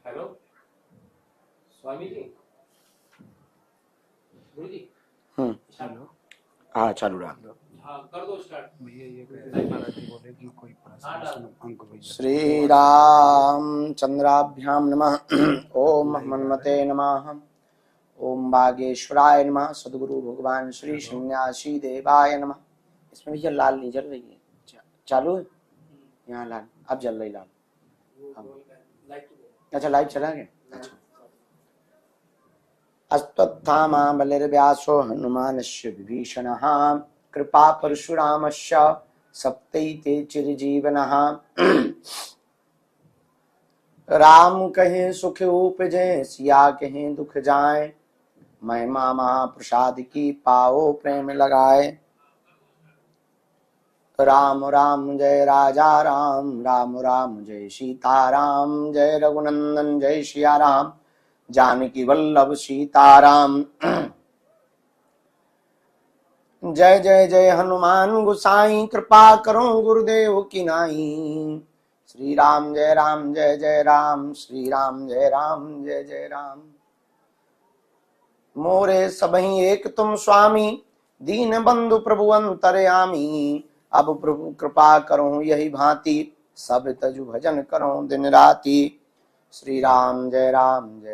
Hello Swami ji, गुरु जी। Hello. हाँ चालू रहा। हाँ कर दो स्टार्ट। भैया ये कह रहे हैं महाराज जी बोले कि कोई अंक भैया श्री राम चंद्राभ्याम नमः। ओम हनुमते नमः। ओम बागेश्वराय नमः। सद्गुरु भगवान श्री सन्यासी देवाय नमः। इसमें भैया लाल नहीं जल रही है, चालू है यहाँ लाल, अब जल रही लाल। अच्छा लाइट चला गया। अच्छा। अश्वत्थामा बलिर्व्यासो हनुमानस्य विभीषणः कृपा परशुरामस्य सप्तैते चिरजीवनः। राम कहे सुख उपजे सिया कहे दुख जाए, महिमा महाप्रसाद की पाओ प्रेम लगाए। राम राम जय राजा राम, राम राम जय सीता राम, जय रघुनंदन जय सिया राम, जानकी वल्लभ सीताराम। जय जय जय हनुमान गोसाई, कृपा करो गुरुदेव की नाई। श्री राम जय जय राम, श्री राम जय जय राम। मोरे सबही एक तुम स्वामी, दीन बंधु प्रभु अंतर्यामी। अब प्रभु कृपा करो यही भांति, सब तजु भजन करो दिन राति। श्री राम जय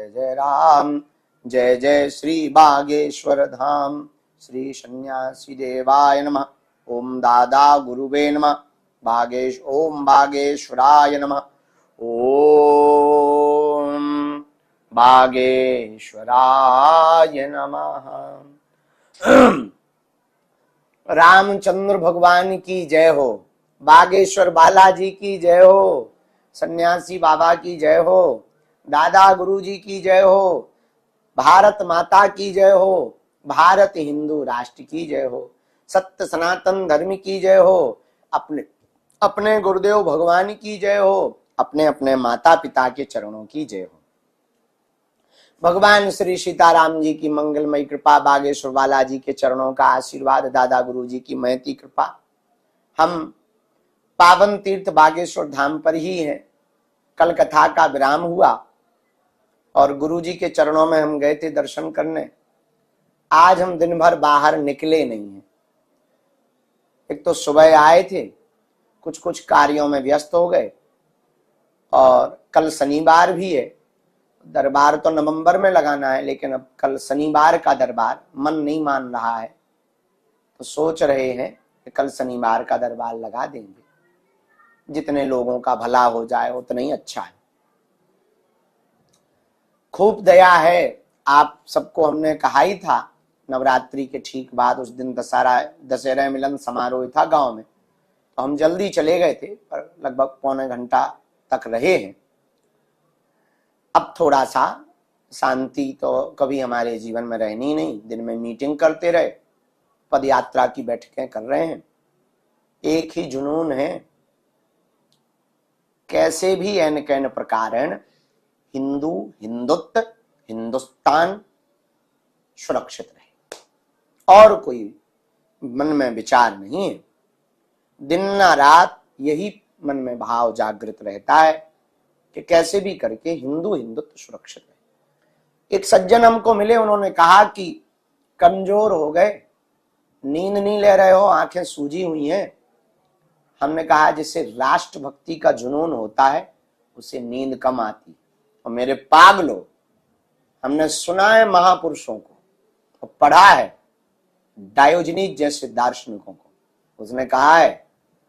जय राम, जय जय श्री बागेश्वर धाम। श्री सन्यासी देवाय नमः। ओम दादा गुरुवे नमः। ओम बागेश्वराय नमः। ओम बागेश्वराय नमः। रामचंद्र भगवान की जय हो, बागेश्वर बालाजी की जय हो, सन्यासी बाबा की जय हो, दादा गुरु जी की जय हो, भारत माता की जय हो, भारत हिंदू राष्ट्र की जय हो, सत्य सनातन धर्म की जय हो, अपने अपने गुरुदेव भगवान की जय हो, अपने अपने माता पिता के चरणों की जय हो। भगवान श्री सीताराम जी की मंगलमयी कृपा, बागेश्वर बालाजी के चरणों का आशीर्वाद, दादा गुरु जी की महती कृपा। हम पावन तीर्थ बागेश्वर धाम पर ही हैं। कल कथा का विराम हुआ और गुरु जी के चरणों में हम गए थे दर्शन करने। आज हम दिन भर बाहर निकले नहीं हैं। एक तो सुबह आए थे, कुछ कुछ कार्यों में व्यस्त हो गए, और कल शनिवार भी है। दरबार तो नवंबर में लगाना है, लेकिन अब कल शनिवार का दरबार मन नहीं मान रहा है, तो सोच रहे हैं कि कल शनिवार का दरबार लगा देंगे। जितने लोगों का भला हो जाए उतना ही अच्छा है। खूब दया है। आप सबको हमने कहा ही था, नवरात्रि के ठीक बाद उस दिन दशहरा मिलन समारोह था गांव में, तो हम जल्दी चले गए थे, पर लगभग पौने घंटा तक रहे हैं। अब थोड़ा सा शांति तो कभी हमारे जीवन में रहनी नहीं। दिन में मीटिंग करते रहे, पद यात्रा की बैठकें कर रहे हैं, एक ही जुनून है, कैसे भी एन कैन प्रकारेण हिंदू हिंदुत्व हिंदुस्तान सुरक्षित रहे, और कोई मन में विचार नहीं है। दिन ना रात यही मन में भाव जागृत रहता है कि कैसे भी करके हिंदू हिंदुत्व सुरक्षित रहे। एक सज्जन हमको मिले, उन्होंने कहा कि कमजोर हो गए, नींद नहीं ले रहे हो, आंखें सूजी हुई हैं। हमने कहा जिसे राष्ट्रभक्ति का जुनून होता है उसे नींद कम आती। और मेरे पागलो, हमने सुना है महापुरुषों को और पढ़ा है डायोजनीज जैसे दार्शनिकों को, उसने कहा है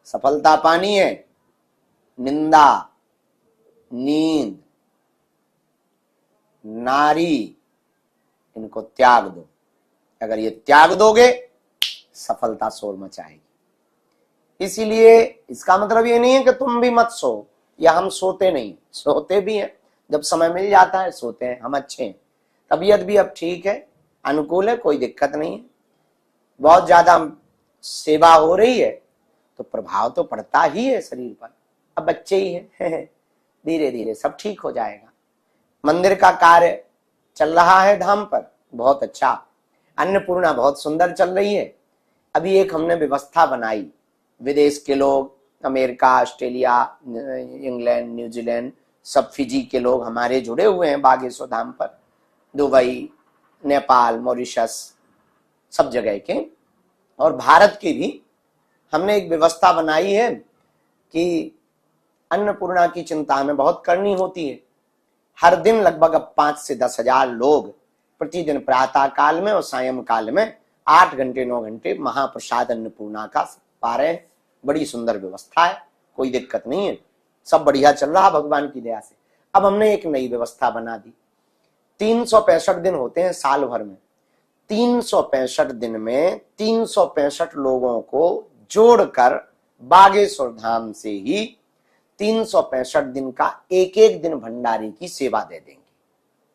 सफलता पानी है, निंदा, नींद, नारी, इनको त्याग दो। अगर ये त्याग दोगे सफलता शोर मचाएगी। इसीलिए इसका मतलब ये नहीं है कि तुम भी मत सो, या हम सोते नहीं, सोते भी हैं, जब समय मिल जाता है सोते हैं, हम अच्छे हैं। तबीयत भी अब ठीक है, अनुकूल है, कोई दिक्कत नहीं है। बहुत ज्यादा सेवा हो रही है तो प्रभाव तो पड़ता ही है शरीर पर। अब बच्चे ही हैं, धीरे धीरे सब ठीक हो जाएगा। मंदिर का कार्य चल रहा है धाम पर, बहुत अच्छा। अन्नपूर्णा बहुत सुंदर चल रही है। अभी एक हमने व्यवस्था बनाई, विदेश के लोग, अमेरिका, ऑस्ट्रेलिया, इंग्लैंड, न्यूजीलैंड, सब फिजी के लोग हमारे जुड़े हुए हैं बागेश्वर धाम पर, दुबई, नेपाल, मॉरिशस, सब जगह के, और भारत के भी। हमने एक व्यवस्था बनाई है कि अन्नपूर्णा की चिंता हमें बहुत करनी होती है। हर दिन लगभग अब 5 से 10 हजार लोग प्रतिदिन प्रातः काल में और सायं काल में 8 घंटे 9 घंटे महाप्रसाद अन्नपूर्णा का पा रहे हैं। बड़ी सुंदर व्यवस्था है, कोई दिक्कत नहीं है, सब बढ़िया चल रहा भगवान की दया से। अब हमने एक नई व्यवस्था बना दी। 365 दिन होते हैं साल भर में, 365 दिन में 365 लोगों को जोड़कर बागेश्वर धाम से ही 365 दिन का एक एक दिन भंडारे की सेवा दे देंगे।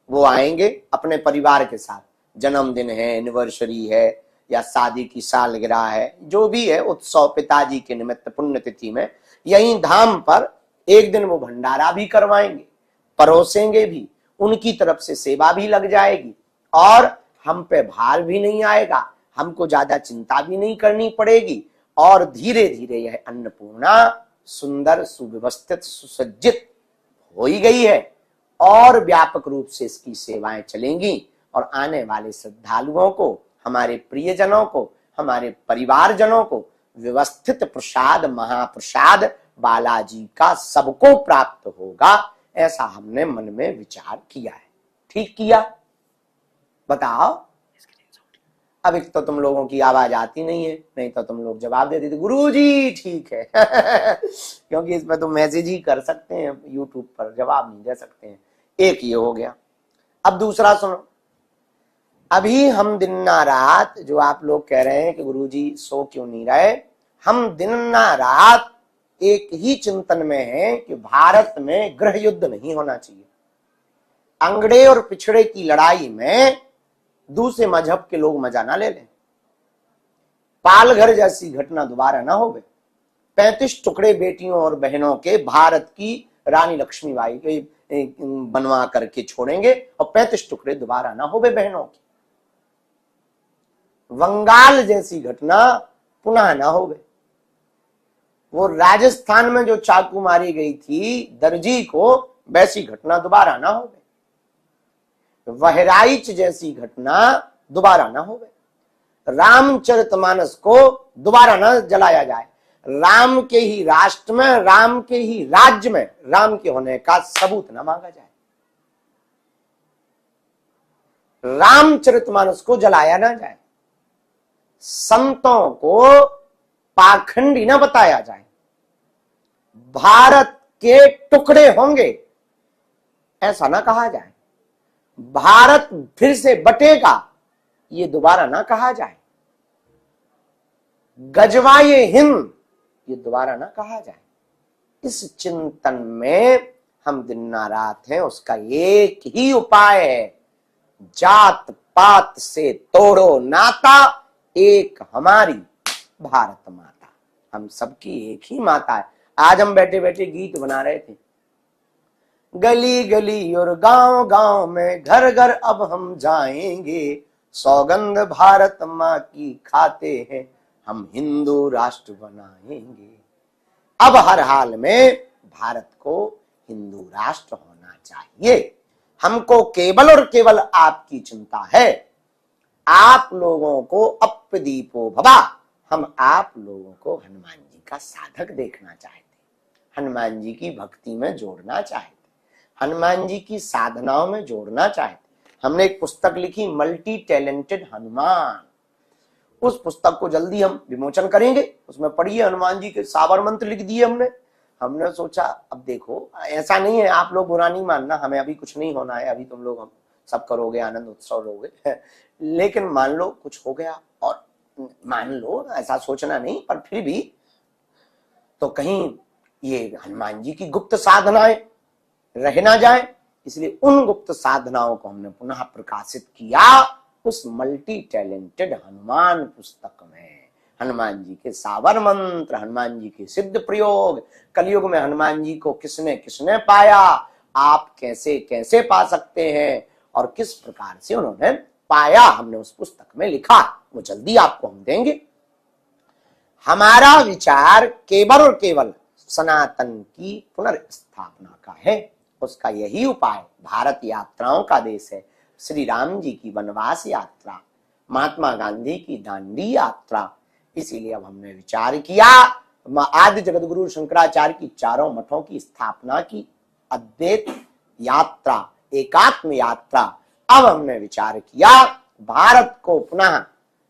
वो आएंगे अपने परिवार के साथ, जन्मदिन है, एनिवर्सरी है या शादी की सालगिरह है, जो भी है उत्सव पिताजी के निमित्त पुण्यतिथि में, यही धाम पर एक दिन वो भंडारा भी करवाएंगे, परोसेंगे भी, उनकी तरफ से सेवा भी लग जाएगी और हम पे भार भी नहीं आएगा, हमको ज्यादा चिंता भी नहीं करनी पड़ेगी। और धीरे धीरे यह अन्नपूर्णा सुंदर, सुव्यवस्थित, सुसज्जित हो ही गई है और व्यापक रूप से इसकी सेवाएं चलेंगी और आने वाले श्रद्धालुओं को, हमारे प्रियजनों को, हमारे परिवारजनों को व्यवस्थित प्रसाद, महाप्रसाद बालाजी का सबको प्राप्त होगा। ऐसा हमने मन में विचार किया है। ठीक किया? बताओ। अब एक तो तुम लोगों की आवाज आती नहीं है, नहीं तो तुम लोग जवाब देते थे गुरुजी ठीक है क्योंकि इसमें तो मैसेज ही कर सकते हैं, यूट्यूब पर जवाब नहीं दे सकते हैं। एक ये हो गया। अब दूसरा सुनो, अभी हम दिन ना रात, जो आप लोग कह रहे हैं कि गुरुजी सो क्यों नहीं रहे, हम दिन ना रात एक ही चिंतन में है कि भारत में गृह युद्ध नहीं होना चाहिए। अंगड़े और पिछड़े की लड़ाई में दूसरे मजहब के लोग मजा ना ले लें। पालघर जैसी घटना दोबारा ना हो। 35 टुकड़े बेटियों और बहनों के भारत की रानी लक्ष्मीबाई के बनवा करके छोड़ेंगे और 35 टुकड़े दोबारा ना हो बहनों की। बंगाल जैसी घटना पुनः ना हो। वो राजस्थान में जो चाकू मारी गई थी दर्जी को, वैसी घटना दोबारा ना हो। बहराइच जैसी घटना दोबारा ना हो। रामचरितमानस को दोबारा ना जलाया जाए। राम के ही राष्ट्र में, राम के ही राज्य में राम के होने का सबूत ना मांगा जाए। रामचरितमानस को जलाया ना जाए। संतों को पाखंडी ना बताया जाए। भारत के टुकड़े होंगे ऐसा ना कहा जाए। भारत फिर से बटेगा ये दोबारा ना कहा जाए। गजवाए हिंद ये दोबारा ना कहा जाए। इस चिंतन में हम दिन ना रात हैं। उसका एक ही उपाय है, जात पात से तोड़ो नाता, एक हमारी भारत माता। हम सबकी एक ही माता है। आज हम बैठे बैठे गीत बना रहे थे, गली गली और गांव गांव में घर घर अब हम जाएंगे, सौगंध भारत माँ की खाते हैं, हम हिंदू राष्ट्र बनाएंगे। अब हर हाल में भारत को हिंदू राष्ट्र होना चाहिए। हमको केवल और केवल आपकी चिंता है। आप लोगों को अप्पदीपो भवा, हम आप लोगों को हनुमान जी का साधक देखना चाहते, हनुमान जी की भक्ति में जोड़ना चाहते, हनुमान जी की साधनाओं में जोड़ना चाहते। हमने एक पुस्तक लिखी, मल्टी टैलेंटेड हनुमान। उस पुस्तक को जल्दी हम विमोचन करेंगे। उसमें पढ़िए, हनुमान जी के सावर मंत्र लिख दिए हमने सोचा अब देखो, ऐसा नहीं है, आप लोग बुरा नहीं मानना, हमें अभी कुछ नहीं होना है, अभी तुम लोग हम सब करोगे, आनंद उत्सव लोगे लेकिन मान लो कुछ हो गया, और मान लो ऐसा सोचना नहीं, पर फिर भी तो कहीं ये हनुमान जी की गुप्त साधनाएं रह ना जाए, इसलिए उन गुप्त साधनाओं को हमने पुनः प्रकाशित किया उस मल्टी टैलेंटेड हनुमान पुस्तक में। हनुमान जी के सावर मंत्र, हनुमान जी के सिद्ध प्रयोग, कलयुग में हनुमान जी को किसने किसने पाया, आप कैसे कैसे पा सकते हैं और किस प्रकार से उन्होंने पाया, हमने उस पुस्तक में लिखा। वो जल्दी आपको हम देंगे। हमारा विचार केवल और केवल सनातन की पुनर्स्थापना का है। उसका यही उपाय। भारत यात्राओं का देश है। श्री राम जी की वनवास यात्रा, महात्मा गांधी की दांडी यात्रा। इसीलिए अब हमने विचार किया, आदि जगत गुरु शंकराचार्य की चारों मठों की स्थापना की, अद्वैत यात्रा, एकात्म यात्रा। अब हमने विचार किया भारत को पुनः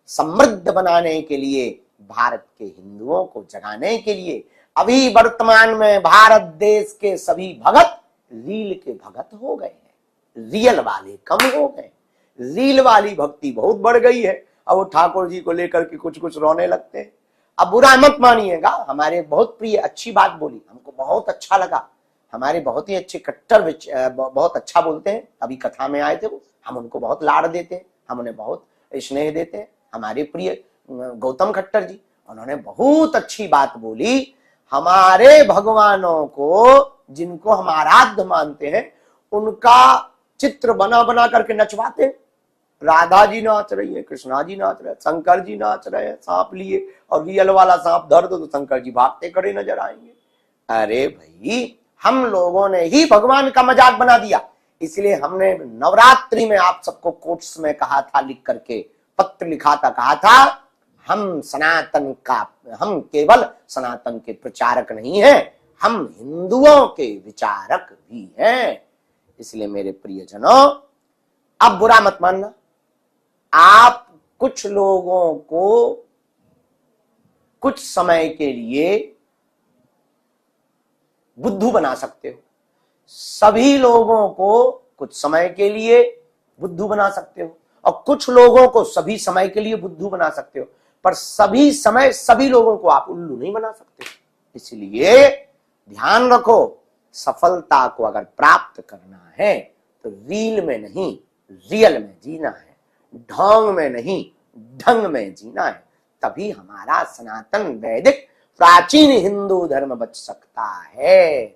समृद्ध बनाने के लिए, भारत के हिंदुओं को जगाने के लिए। अभी वर्तमान में भारत देश के सभी भगत रील के भगत हो गए हैं, रियल वाले कम हो गए। रील वाली भक्ति बहुत बढ़ गई है। अब वो ठाकुर जी को लेकर के कुछ कुछ रोने लगते हैं। अब बुरा मत मानिएगा, हमारे बहुत प्रिय अच्छी बात बोली, हमको बहुत अच्छा लगा। हमारे बहुत ही अच्छे कट्टर बहुत अच्छा बोलते हैं। अभी कथा में आए थे वो, हम उनको बहुत लाड़ देते हैं, हम उन्हें बहुत स्नेह देते हैं। हमारे प्रिय गौतम खट्टर जी, उन्होंने बहुत अच्छी बात बोली। हमारे भगवानों को, जिनको हम आराध्य मानते हैं, उनका चित्र बना बना करके नचवाते हैं। राधा जी नाच रही है, कृष्णा जी नाच रहे हैं, शंकर जी नाच रहे हैं सांप लिए, और रियल वाला सांप धर दो तो शंकर जी भागते खड़े नजर आएंगे। अरे भाई, हम लोगों ने ही भगवान का मजाक बना दिया। इसलिए हमने नवरात्रि में आप सबको कोट्स में कहा था, लिख करके पत्र लिखा था, कहा था हम केवल सनातन के प्रचारक नहीं हैं, हम हिंदुओं के विचारक भी हैं। इसलिए मेरे प्रियजनों, अब बुरा मत मानना। आप कुछ लोगों को कुछ समय के लिए बुद्धू बना सकते हो, सभी लोगों को कुछ समय के लिए बुद्धू बना सकते हो, और कुछ लोगों को सभी समय के लिए बुद्धू बना सकते हो, पर सभी समय सभी लोगों को आप उल्लू नहीं बना सकते। इसलिए ध्यान रखो, सफलता को अगर प्राप्त करना है तो रील में नहीं, रियल में जीना है, ढोंग में नहीं, ढंग में जीना है। तभी हमारा सनातन वैदिक प्राचीन हिंदू धर्म बच सकता है।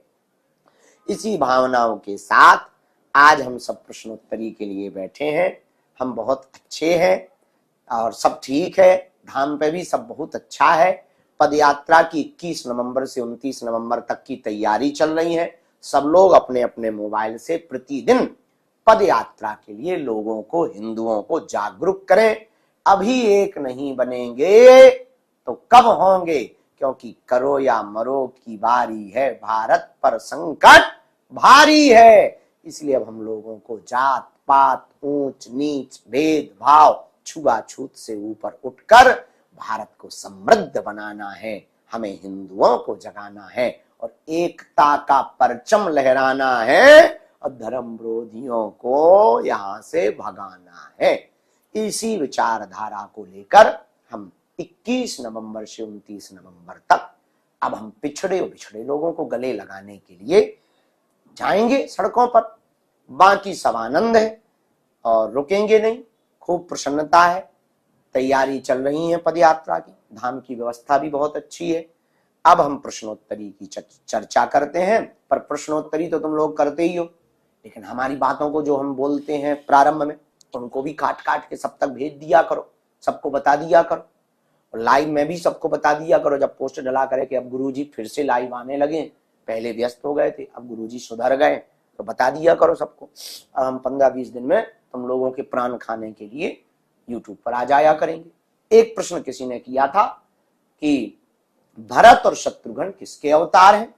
इसी भावनाओं के साथ आज हम सब प्रश्नोत्तरी के लिए बैठे हैं। हम बहुत अच्छे हैं और सब ठीक है, धाम पे भी सब बहुत अच्छा है। पद यात्रा की 21 नवंबर से 29 नवंबर तक की तैयारी चल रही है। सब लोग अपने अपने मोबाइल से प्रतिदिन पद यात्रा के लिए लोगों को, हिंदुओं को जागरूक करें। अभी एक नहीं बनेंगे तो कब होंगे, क्योंकि करो या मरो की बारी है, भारत पर संकट भारी है। इसलिए अब हम लोगों को जात पात, ऊंच नीच, भेदभाव, छुआछूत से ऊपर उठकर भारत को समृद्ध बनाना है। हमें हिंदुओं को जगाना है और एकता का परचम लहराना है और धर्म विरोधियों को यहां से भगाना है। इसी विचारधारा को लेकर हम 21 नवंबर से 29 नवंबर तक अब हम पिछड़े लोगों को गले लगाने के लिए जाएंगे सड़कों पर। बाकी सब आनंद है और रुकेंगे नहीं, खूब प्रसन्नता है। तैयारी चल रही है पद यात्रा की, धाम की व्यवस्था भी बहुत अच्छी है। अब हम प्रश्नोत्तरी की चर्चा करते हैं। पर प्रश्नोत्तरी तो तुम लोग करते ही हो, लेकिन हमारी बातों को जो हम बोलते हैं प्रारंभ में, उनको भी काट काट के सब तक भेज दिया करो, सबको बता दिया करो। और लाइव में भी सबको बता दिया करो, जब पोस्ट डला करे कि अब गुरुजी फिर से लाइव आने लगे, पहले व्यस्त हो गए थे, अब गुरुजी सुधर गए, तो बता दिया करो सबको। अब हम 15-20 दिन में तुम लोगों के प्राण खाने के लिए यूट्यूब पर आ जाया करेंगे। एक प्रश्न किसी ने किया था कि भरत और शत्रुघ्न किसके अवतार हैं,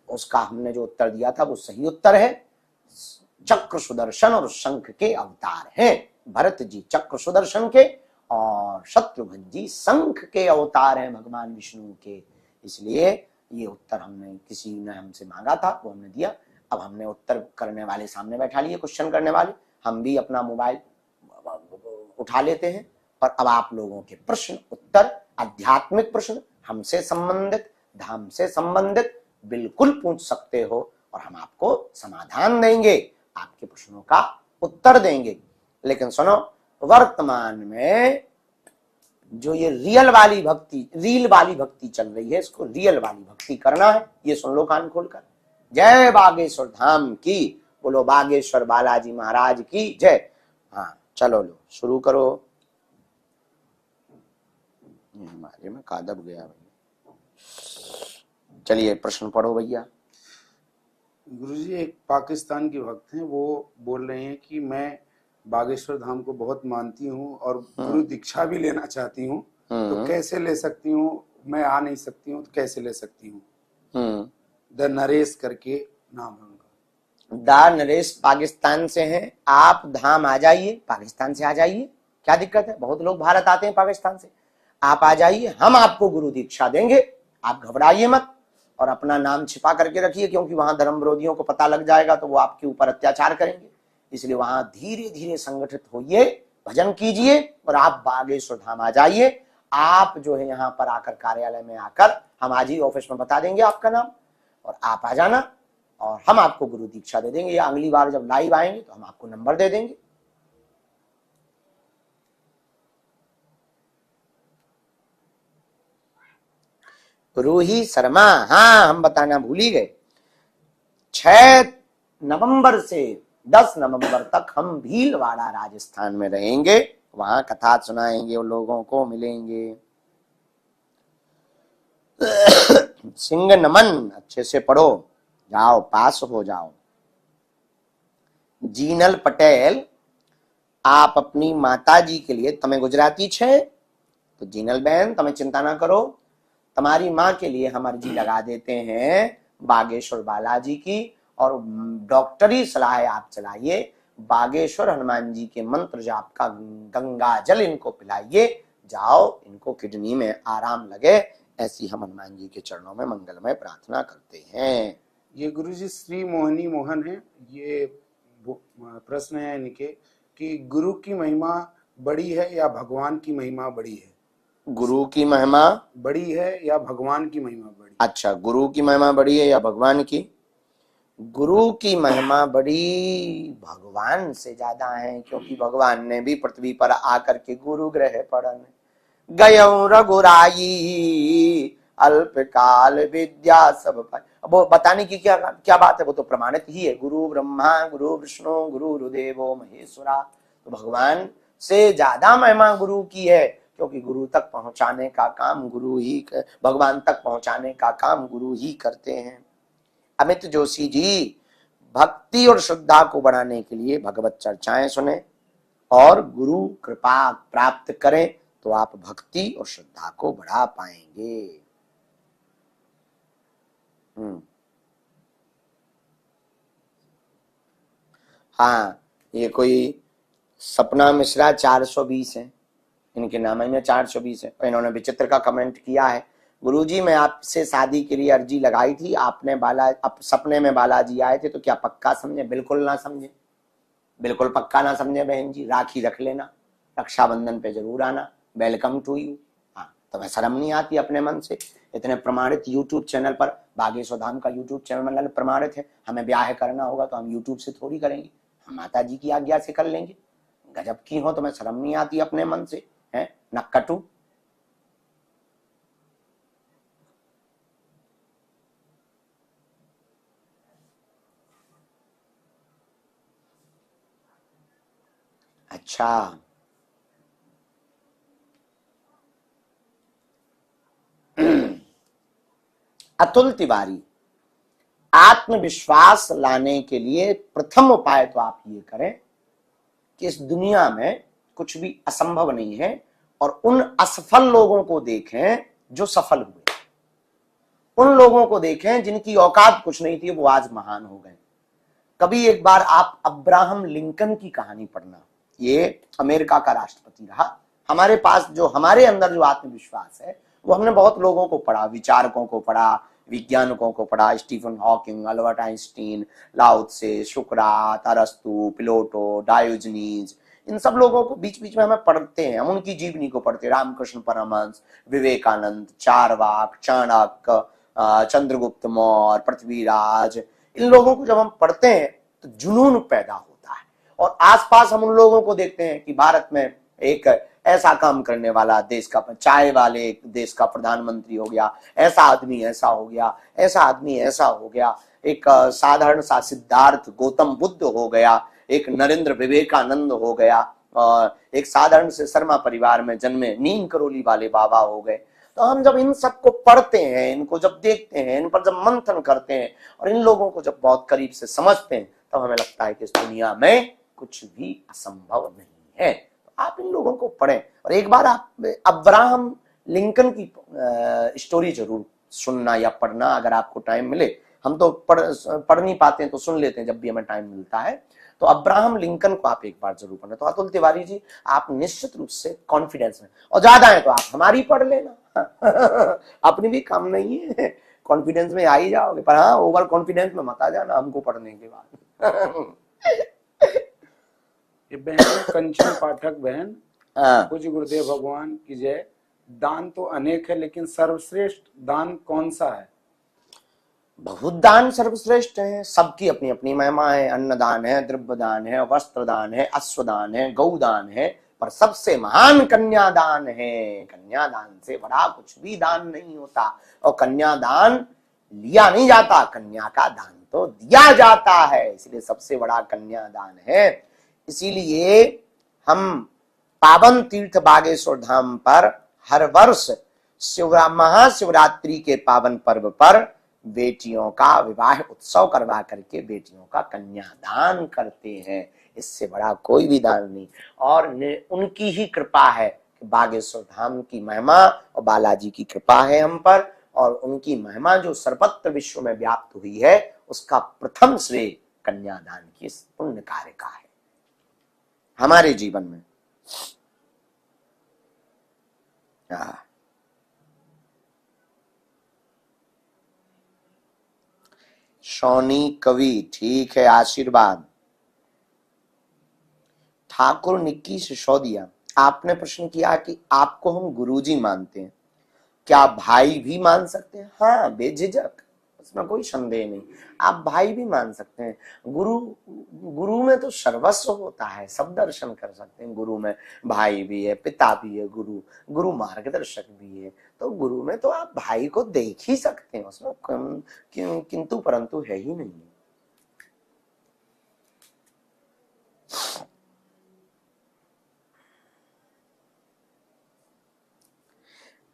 उसका हमने जो उत्तर दिया था वो सही उत्तर है। चक्र सुदर्शन और शंख के अवतार हैं। भरत जी चक्र सुदर्शन के और शत्रुघ्न जी शंख के अवतार हैं भगवान विष्णु के। इसलिए ये उत्तर हमने, किसी ने हमसे मांगा था, वो हमने दिया। अब हमने उत्तर करने वाले सामने बैठा लिए, क्वेश्चन करने वाले। हम भी अपना मोबाइल उठा लेते हैं और अब आप लोगों के प्रश्न उत्तर, आध्यात्मिक प्रश्न हमसे संबंधित, धाम से संबंधित बिल्कुल पूछ सकते हो और हम आपको समाधान देंगे, आपके प्रश्नों का उत्तर देंगे। लेकिन सुनो, वर्तमान में जो ये रील वाली भक्ति चल रही है, इसको रियल वाली भक्ति करना है। ये सुन लो कान खोलकर। जय बागेश्वर धाम की, बोलो बागेश्वर बालाजी महाराज की जय। हाँ चलो लो शुरू करो। हमारे में कादब गया भैया। चलिए प्रश्न पढ़ो भैया। गुरुजी एक पाकिस्तान के भक्त हैं, वो बोल रहे हैं कि मैं बागेश्वर धाम को बहुत मानती हूँ और गुरु दीक्षा भी लेना चाहती हूँ, तो कैसे ले सकती हूँ? मैं आ नहीं सकती हूँ तो कैसे ले सकती हूँ? द नरेश करके नाम है उनका। दा नरेश पाकिस्तान से हैं। आप धाम आ जाइए, पाकिस्तान से आ जाइए, क्या दिक्कत है? बहुत लोग भारत आते हैं पाकिस्तान से। आप आ जाइए, हम आपको गुरु दीक्षा देंगे, आप घबराइए मत और अपना नाम छिपा करके रखिए, क्योंकि वहां धर्म विरोधियों को पता लग जाएगा तो वो आपके ऊपर अत्याचार करेंगे। इसलिए वहां धीरे धीरे संगठित होइए, भजन कीजिए और आप बागेश्वर धाम आ जाइए। आप जो है यहाँ पर आकर कार्यालय में आकर, हम आज ही ऑफिस में बता देंगे आपका नाम और आप आ जाना और हम आपको गुरु दीक्षा दे देंगे, या अगली बार जब लाइव आएंगे तो हम आपको नंबर दे देंगे। रूही शर्मा, हाँ हम बताना भूल ही गए। 6 नवंबर से 10 नवंबर तक हम भीलवाड़ा राजस्थान में रहेंगे, वहां कथा सुनाएंगे, उन लोगों को मिलेंगे। सिंह नमन, अच्छे से पढ़ो, जाओ पास हो जाओ। जीनल पटेल, आप अपनी माता जी के लिए, तमें गुजराती छे तो जीनल बहन तमें चिंता ना करो, तुम्हारी माँ के लिए हम अर्जी लगा देते हैं बागेश्वर बालाजी की, और डॉक्टरी सलाह आप चलाइए, बागेश्वर हनुमान जी के मंत्र जाप का गंगा जल इनको पिलाइए, जाओ इनको किडनी में आराम लगे, ऐसी हम हनुमान जी के चरणों में मंगलमय प्रार्थना करते हैं। ये गुरुजी श्री मोहिनी मोहन है, ये प्रश्न है इनके कि गुरु की महिमा बड़ी है या भगवान की महिमा बड़ी है? गुरु की महिमा बड़ी है या भगवान की महिमा बड़ी? अच्छा, गुरु की महिमा बड़ी है या भगवान की? गुरु की महिमा बड़ी भगवान से ज्यादा है, क्योंकि भगवान ने भी पृथ्वी पर आकर के गुरु ग्रह पढ़न गयो रघुराई, अल्पकाल विद्या सब पाई। अब वो बताने की क्या बात है, वो तो प्रमाणित ही है, गुरु ब्रह्मा गुरु विष्णु गुरुर्देवो महेश्वरा। तो भगवान से ज्यादा महिमा गुरु की है, क्योंकि गुरु तक पहुंचाने का काम गुरु ही, भगवान तक पहुंचाने का काम गुरु ही करते हैं। अमित जोशी जी, भक्ति और श्रद्धा को बढ़ाने के लिए भगवत चर्चाएं सुने और गुरु कृपा प्राप्त करें, तो आप भक्ति और श्रद्धा को बढ़ा पाएंगे। हाँ, ये कोई सपना मिश्रा 420 है, इनके नाम में 420 है, और इन्होंने विचित्र का कमेंट किया है, गुरुजी मैं आपसे शादी के लिए अर्जी लगाई थी, आपने सपने में बालाजी आए थे, तो क्या पक्का समझे? बिल्कुल ना समझे, बिल्कुल पक्का ना समझे बहन जी। राखी रख लेना, रक्षाबंधन पे जरूर आना, वेलकम टू यू। हाँ, तुम्हें शर्म नहीं आती अपने मन से? इतने प्रमाणित यूट्यूब चैनल पर, बागेश्वर धाम का यूट्यूब चैनल प्रमाणित है, हमें ब्याह करना होगा तो हम यूट्यूब से थोड़ी करेंगे, हम माता जी की आज्ञा से कर लेंगे। गजब की हो, तुम्हें शर्म नहीं आती अपने मन से? है नक्कटू। अच्छा, अतुल तिवारी, आत्मविश्वास लाने के लिए प्रथम उपाय तो आप ये करें कि इस दुनिया में कुछ भी असंभव नहीं है, और उन असफल लोगों को देखें जो सफल हुए, उन लोगों को देखें जिनकी औकात कुछ नहीं थी, वो आज महान हो गए। कभी एक बार आप अब्राहम लिंकन की कहानी पढ़ना, ये अमेरिका का राष्ट्रपति रहा। हमारे पास जो, हमारे अंदर जो आत्मविश्वास है, वो हमने बहुत लोगों को पढ़ा, विचारकों को पढ़ा, विज्ञानकों को पढ़ा, स्टीफन हॉकिंग, अल्बर्ट आइंस्टीन, लाओ त्से, सुकरात, अरस्तु, प्लेटो, डायोजनीज, इन सब लोगों को बीच बीच में हमें पढ़ते हैं, हम उनकी जीवनी को पढ़ते हैं। रामकृष्ण परमहंस, विवेकानंद, चारवाक, चाणक्य, चंद्रगुप्त मौर्य, पृथ्वीराज, इन लोगों को जब हम पढ़ते हैं तो जुनून पैदा होता है, और आसपास हम उन लोगों को देखते हैं कि भारत में एक ऐसा काम करने वाला देश का, चाय वाले देश का प्रधानमंत्री हो गया, ऐसा आदमी ऐसा हो गया, ऐसा आदमी ऐसा हो गया, एक साधारण सा सिद्धार्थ गौतम बुद्ध हो गया, एक नरेंद्र विवेकानंद हो गया, और एक साधारण से शर्मा परिवार में जन्मे नीम करोली वाले बाबा हो गए। तो हम जब इन सबको पढ़ते हैं, इनको जब देखते हैं, इन पर जब मंथन करते हैं और इन लोगों को जब बहुत करीब से समझते हैं, तब हमें लगता है कि इस दुनिया में कुछ भी असंभव नहीं है। तो आप इन लोगों को पढ़ें और एक बार आप अब्राहम लिंकन की स्टोरी जरूर सुनना या पढ़ना, अगर आपको टाइम मिले। हम तो पढ़ नहीं पाते हैं, तो सुन लेते हैं जब भी हमें टाइम मिलता है। तो अब्राहम लिंकन को आप एक बार जरूर पढ़ना। तो अतुल तिवारी जी, आप निश्चित रूप से कॉन्फिडेंस में, और ज्यादा है तो आप हमारी पढ़ लेना अपनी भी कम नहीं है, कॉन्फिडेंस में आ ही जाओगे। पर हाँ, ओवर कॉन्फिडेंस में मत आ जाना हमको पढ़ने के बाद ये बहन कंचन पाठक बहन, हाँ। पूज्य गुरुदेव भगवान की जय। दान तो अनेक है, लेकिन सर्वश्रेष्ठ दान कौन सा है? बहुत दान सर्वश्रेष्ठ है, सबकी अपनी अपनी महिमा है। अन्नदान है, द्रव्य दान है, वस्त्र दान है, अश्वदान है, गौदान है, पर सबसे महान कन्यादान है। कन्यादान से बड़ा कुछ भी दान नहीं होता, और कन्यादान लिया नहीं जाता, कन्या का दान तो दिया जाता है, इसलिए सबसे बड़ा कन्यादान है। इसीलिए हम पावन तीर्थ बागेश्वर धाम पर हर वर्ष महाशिवरात्रि के पावन पर्व पर बेटियों का विवाह उत्सव करवा करके बेटियों का कन्यादान करते हैं। इससे बड़ा कोई भी दान नहीं। और उनकी ही कृपा है कि बागेश्वर धाम की महिमा और बालाजी की कृपा है हम पर, और उनकी महिमा जो सर्वत्र विश्व में व्याप्त हुई है, उसका प्रथम श्रेय कन्यादान की इस पुण्य कार्य का है हमारे जीवन में। सोनी कवि, ठीक है, आशीर्वाद। ठाकुर निक्की सिसोदिया, आपने प्रश्न किया कि आपको हम गुरुजी मानते हैं, क्या भाई भी मान सकते हैं? हाँ, बेझिझक, उसमें कोई संदेह नहीं, आप भाई भी मान सकते हैं। गुरु में तो सर्वस्व होता है, सब दर्शन कर सकते हैं। गुरु में भाई भी है, पिता भी है, गुरु मार्गदर्शक भी है। तो गुरु में तो आप भाई को देख ही सकते हैं, उसमें किंतु परंतु है ही नहीं।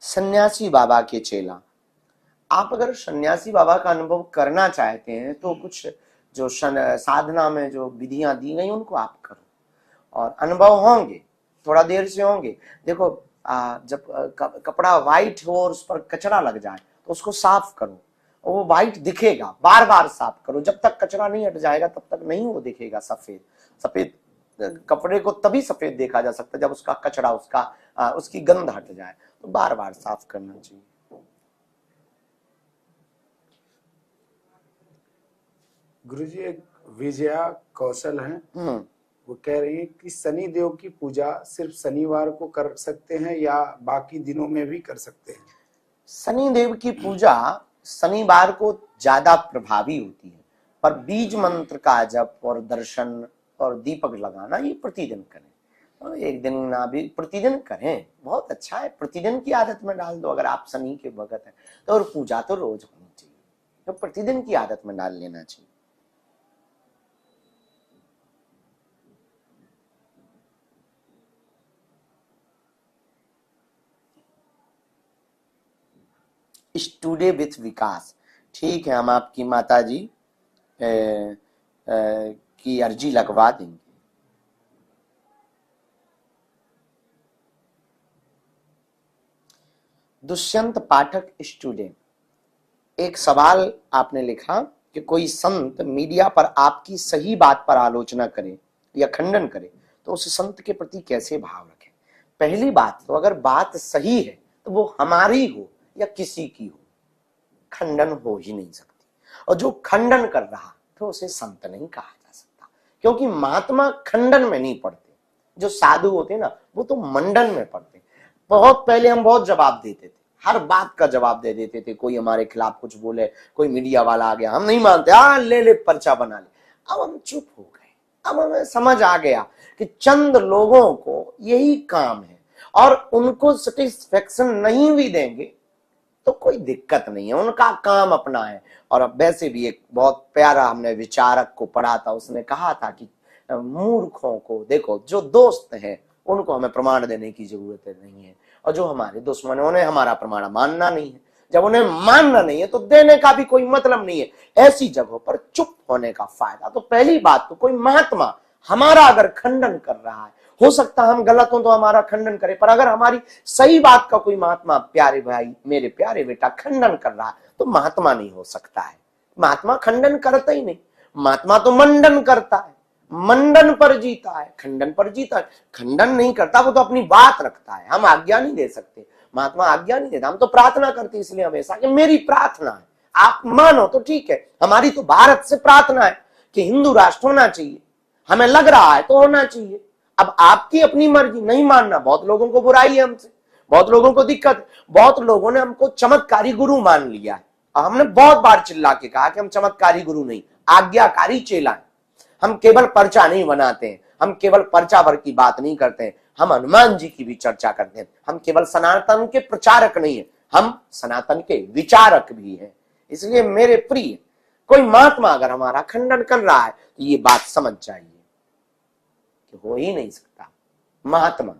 सन्यासी बाबा के चेला, आप अगर सन्यासी बाबा का अनुभव करना चाहते हैं तो कुछ जो साधना में जो विधियां दी गई उनको आप करो, और अनुभव होंगे, थोड़ा देर से होंगे। देखो, जब कपड़ा व्हाइट हो और उस पर कचरा लग जाए तो उसको साफ करो, और वो व्हाइट दिखेगा, बार बार साफ करो, जब तक कचरा नहीं हट जाएगा तब तक नहीं वो दिखेगा सफेद। सफेद कपड़े को तभी सफेद देखा जा सकता है जब उसका कचरा, उसकी गंध हट जाए। तो बार बार साफ करना चाहिए। गुरुजी, एक विजया कौशल हैं, वो कह रही है कि शनि देव की पूजा सिर्फ शनिवार को कर सकते हैं या बाकी दिनों में भी कर सकते हैं? शनि देव की पूजा शनिवार को ज्यादा प्रभावी होती है, पर बीज मंत्र का जप और दर्शन और दीपक लगाना ये प्रतिदिन करें। और एक दिन ना भी प्रतिदिन करें, बहुत अच्छा है। प्रतिदिन की आदत में डाल दो, अगर आप शनि के भगत हैं तो। और पूजा तो रोज होनी चाहिए, तो प्रतिदिन की आदत में डाल लेना चाहिए। स्टूडे विथ विकास, ठीक है, हम आपकी माता जी की अर्जी लगवा देंगे। दुष्यंत पाठक स्टूडेंट, एक सवाल आपने लिखा कि कोई संत मीडिया पर आपकी सही बात पर आलोचना करे या खंडन करे तो उस संत के प्रति कैसे भाव रखें। पहली बात तो, अगर बात सही है तो वो हमारी हो या किसी की हो, खंडन हो ही नहीं सकती। और जो खंडन कर रहा तो उसे संत नहीं कहा जा सकता, क्योंकि महात्मा खंडन में नहीं पढ़ते। जो साधु होते ना, वो तो मंडन में पढ़ते। बहुत पहले हम बहुत जवाब देते थे, हर बात का जवाब दे देते थे। कोई हमारे खिलाफ कुछ बोले, कोई मीडिया वाला आ गया, हम नहीं मानते, ले पर्चा बना ले। अब हम चुप हो गए। अब हमें समझ आ गया कि चंद लोगों को यही काम है, और उनको सेटिस्फेक्शन नहीं भी देंगे तो कोई दिक्कत नहीं है, उनका काम अपना है। और अब वैसे भी एक बहुत प्यारा हमने विचारक को पढ़ा था, उसने कहा था कि मूर्खों को देखो, जो दोस्त हैं उनको हमें प्रमाण देने की जरूरत नहीं है, और जो हमारे दुश्मन है उन्हें हमारा प्रमाण मानना नहीं है। जब उन्हें मानना नहीं है तो देने का भी कोई मतलब नहीं है। ऐसी जगहों पर चुप होने का फायदा। तो पहली बात तो कोई महात्मा हमारा अगर खंडन कर रहा है, हो सकता हम गलत हो तो हमारा खंडन करे, पर अगर हमारी सही बात का कोई महात्मा, प्यारे भाई मेरे प्यारे बेटा, खंडन कर रहा है तो महात्मा नहीं हो सकता है। महात्मा खंडन करता ही नहीं, महात्मा तो मंडन करता है, मंडन पर जीता है, खंडन पर जीता है। खंडन नहीं करता, वो तो अपनी बात रखता है। हम आज्ञा नहीं दे सकते, महात्मा आज्ञा नहीं देता। हम तो प्रार्थना करते इसलिए हमेशा कि मेरी प्रार्थना है, आप मानो तो ठीक है। हमारी तो भारत से प्रार्थना है कि हिंदू राष्ट्र होना चाहिए, हमें लग रहा है तो होना चाहिए। अब आपकी अपनी मर्जी, नहीं मानना, बहुत लोगों को बुराई है हमसे, बहुत लोगों को दिक्कत है, बहुत लोगों ने हमको चमत्कारी गुरु मान लिया है। और हमने बहुत बार चिल्ला के कहा कि हम चमत्कारी गुरु नहीं, आज्ञाकारी चेला है। हम केवल पर्चा नहीं बनाते हैं, हम केवल पर्चा भर की बात नहीं करते हैं, हम हनुमान जी की भी चर्चा करते हैं। हम केवल सनातन के प्रचारक नहीं है, हम सनातन के विचारक भी हैं। इसलिए मेरे प्रिय, कोई महात्मा अगर हमारा खंडन कर रहा है तो ये बात समझ जाइए कि हो ही नहीं सकता महात्मा,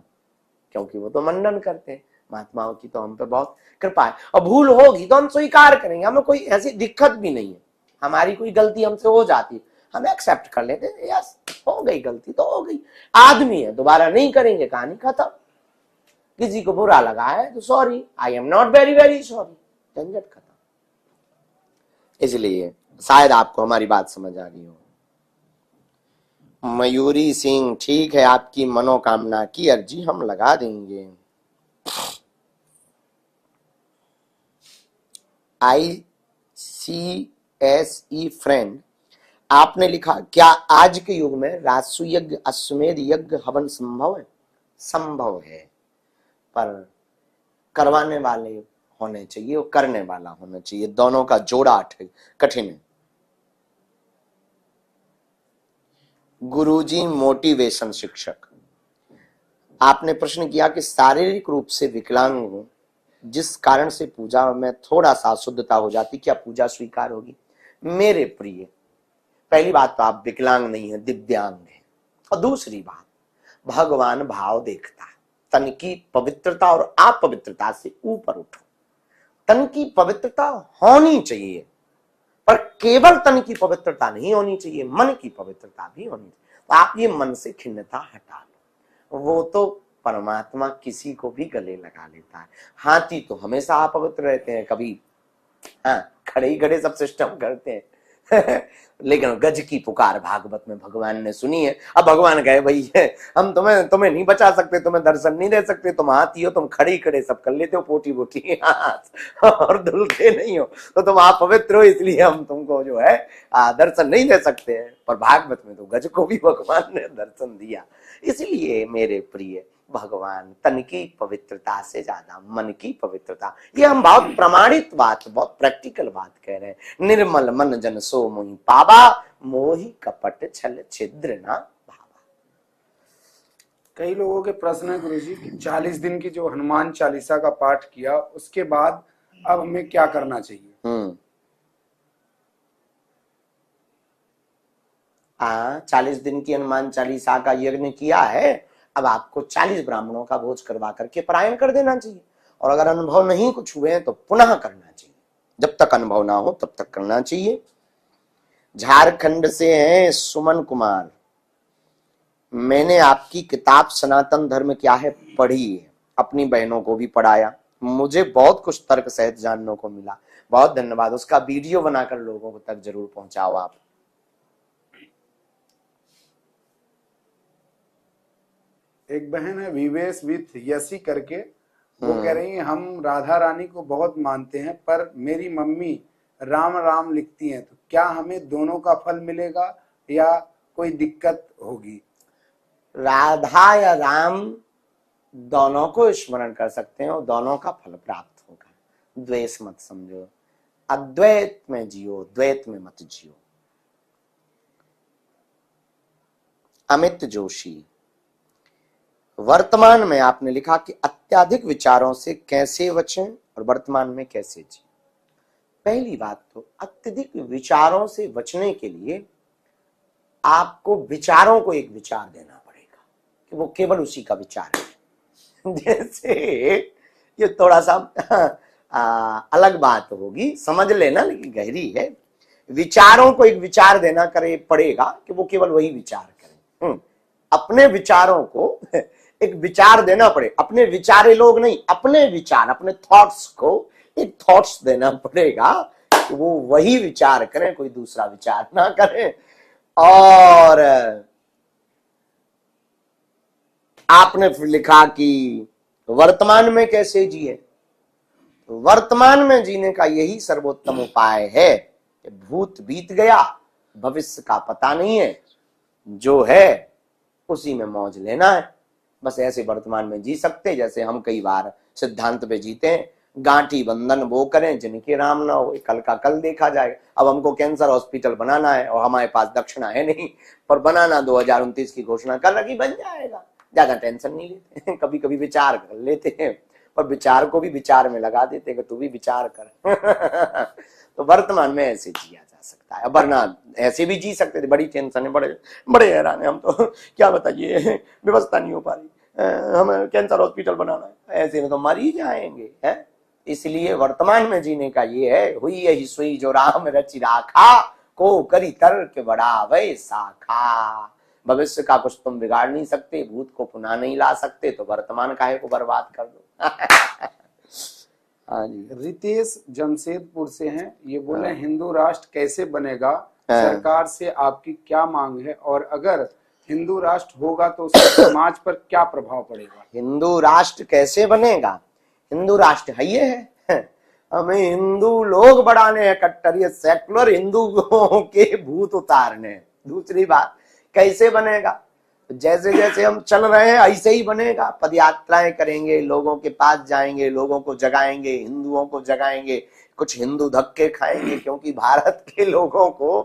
क्योंकि वो तो मंडन करते हैं। महात्माओं की तो हम पे बहुत कृपा है, और भूल होगी तो हम स्वीकार करेंगे, हमें कोई ऐसी दिक्कत भी नहीं है। हमारी कोई गलती हमसे हो जाती है, हम एक्सेप्ट कर लेते हैं, यस हो गई गलती तो हो गई, आदमी है, दोबारा नहीं करेंगे, कहानी खत्म। किसी को बुरा लगा है तो sorry, I am not very very sorry, झंझट खत्म। इसलिए शायद आपको हमारी बात समझ आ रही हो। मयूरी सिंह, ठीक है, आपकी मनोकामना की अर्जी हम लगा देंगे। ICSE फ्रेंड, आपने लिखा, क्या आज के युग में राजसु यज्ञ, अश्वमेध यज्ञ, हवन संभव है? संभव है, पर करवाने वाले होने चाहिए और करने वाला होना चाहिए, दोनों का जोड़ा कठिन है। गुरुजी मोटिवेशन शिक्षक, आपने प्रश्न किया कि शारीरिक रूप से विकलांग हूं, जिस कारण से पूजा में थोड़ा सा अशुद्धता हो जाती, क्या पूजा स्वीकार होगी? मेरे प्रिय, पहली बात तो आप विकलांग नहीं है, दिव्यांग है। और दूसरी बात, भगवान भाव देखता है। तन की पवित्रता और अपवित्रता से ऊपर उठो। तन की पवित्रता होनी चाहिए, पर केवल तन की पवित्रता नहीं होनी चाहिए, मन की पवित्रता भी होनी चाहिए। तो आप ये मन से खिन्नता हटा लो। वो तो परमात्मा किसी को भी गले लगा लेता है। हाथी तो हमेशा अपवित्र रहते हैं, कभी खड़े ही खड़े सब सिस्टम करते हैं लेकिन गज की पुकार भागवत में भगवान ने सुनी है। अब भगवान कहे, भाई हम तुम्हें नहीं बचा सकते, तुम्हें दर्शन नहीं दे सकते, तुम हाथी हो, तुम खड़े ही खड़े सब कर लेते हो, पोटी पोटी और धुलते नहीं हो, तो तुम आप पवित्र हो, इसलिए हम तुमको जो है दर्शन नहीं दे सकते हैं। पर भागवत में तो गज को भी भगवान ने दर्शन दिया। इसलिए मेरे प्रिय, भगवान तन की पवित्रता से ज्यादा मन की पवित्रता, ये हम बहुत प्रमाणित बात, बहुत प्रैक्टिकल बात कह रहे हैं। निर्मल मन जन सो मोहि पावा, मोहि कपट छल छिद्र ना भावा। कई लोगों के प्रश्न है गुरुजी कि 40 दिन की जो हनुमान चालीसा का पाठ किया, उसके बाद अब हमें क्या करना चाहिए? 40 दिन की हनुमान चालीसा का यज्ञ किया है, अब आपको 40 ब्राह्मणों का भोज करवा करके परायण कर देना चाहिए। और अगर अनुभव नहीं कुछ हुए तो पुनः करना चाहिए, जब तक अनुभव ना हो तब तक करना चाहिए। झारखंड से हैं सुमन कुमार, मैंने आपकी किताब सनातन धर्म क्या है पढ़ी है, अपनी बहनों को भी पढ़ाया, मुझे बहुत कुछ तर्क सहित जानने को मिला। बहुत धन्यवाद, उसका वीडियो बनाकर लोगों तक जरूर पहुंचाओ आप। एक बहन है विवेश विथ यसी करके, वो कह रही है हम राधा रानी को बहुत मानते हैं, पर मेरी मम्मी राम राम लिखती हैं, तो क्या हमें दोनों का फल मिलेगा या कोई दिक्कत होगी? राधा या राम दोनों को स्मरण कर सकते हैं और दोनों का फल प्राप्त होगा। द्वेष मत समझो, अद्वैत में जियो, द्वैत में मत जियो। अमित जोशी, वर्तमान में आपने लिखा कि अत्यधिक विचारों से कैसे बचें और वर्तमान में कैसे जिए। पहली बात तो अत्यधिक विचारों से बचने के लिए आपको विचारों को एक विचार देना पड़ेगा कि वो केवल उसी का विचार है। जैसे ये थोड़ा सा अलग बात होगी, समझ लेना, लेकिन गहरी है। विचारों को एक विचार देना करे पड़ेगा कि वो केवल वही विचार करें। अपने विचारों को एक विचार देना पड़े, अपने विचारे लोग नहीं, अपने विचार, अपने थॉट्स को एक थॉट्स देना पड़ेगा कि वो वही विचार करें, कोई दूसरा विचार ना करें। और आपने फिर लिखा कि वर्तमान में कैसे जिए। तो वर्तमान में जीने का यही सर्वोत्तम उपाय है कि भूत बीत गया, भविष्य का पता नहीं है, जो है उसी में मौज लेना है। बस ऐसे वर्तमान में जी सकते, जैसे हम कई बार सिद्धांत पे जीते हैं, गांठी बंधन वो करें जिनके राम ना हो, कल का कल देखा जाएगा। अब हमको कैंसर हॉस्पिटल बनाना है और हमारे पास दक्षिणा है नहीं, पर बनाना 2029 की घोषणा कर रखी, बन जाएगा, ज्यादा टेंशन नहीं लेते। कभी कभी विचार कर लेते हैं, पर विचार को भी विचार में लगा देते हैं कि तू भी विचार कर। तो वर्तमान में ऐसे जिया जा सकता है, वरना ऐसे भी जी सकते थे। बड़ी टेंशन है, बड़े बड़े हैरान है हम तो। क्या बताइए, व्यवस्था नहीं हो पा रही, हमें कैंसर हॉस्पिटल बनाना है, ऐसे में तो मर ही जाएंगे, है। इसलिए वर्तमान में जीने का ये है, हुई यही सुई जो राम रचि राखा, को करी तर्क बढ़ावे शाखा। भविष्य का कुछ तुम बिगाड़ नहीं सकते, भूत को पुनः नहीं ला सकते, तो वर्तमान काहे को बर्बाद कर दो। हाँ जी। रितेश जमशेदपुर से हैं, ये बोले हिंदू राष्ट्र कैसे बनेगा, सरकार से आपकी क्या मांग है, और अगर हिंदू राष्ट्र होगा तो उससे समाज पर क्या प्रभाव पड़ेगा। हिंदू राष्ट्र कैसे बनेगा, हिंदू राष्ट्र है ये है, हमें हिंदू लोग बढ़ाने हैं कट्टर, ये सेकुलर हिंदुओं के भूत उतारने। दूसरी बात, कैसे बनेगा, जैसे जैसे हम चल रहे हैं ऐसे ही बनेगा। पद यात्राएं करेंगे, लोगों के पास जाएंगे, लोगों को जगाएंगे, हिंदुओं को जगाएंगे, कुछ हिंदू धक्के खाएंगे, क्योंकि भारत के लोगों को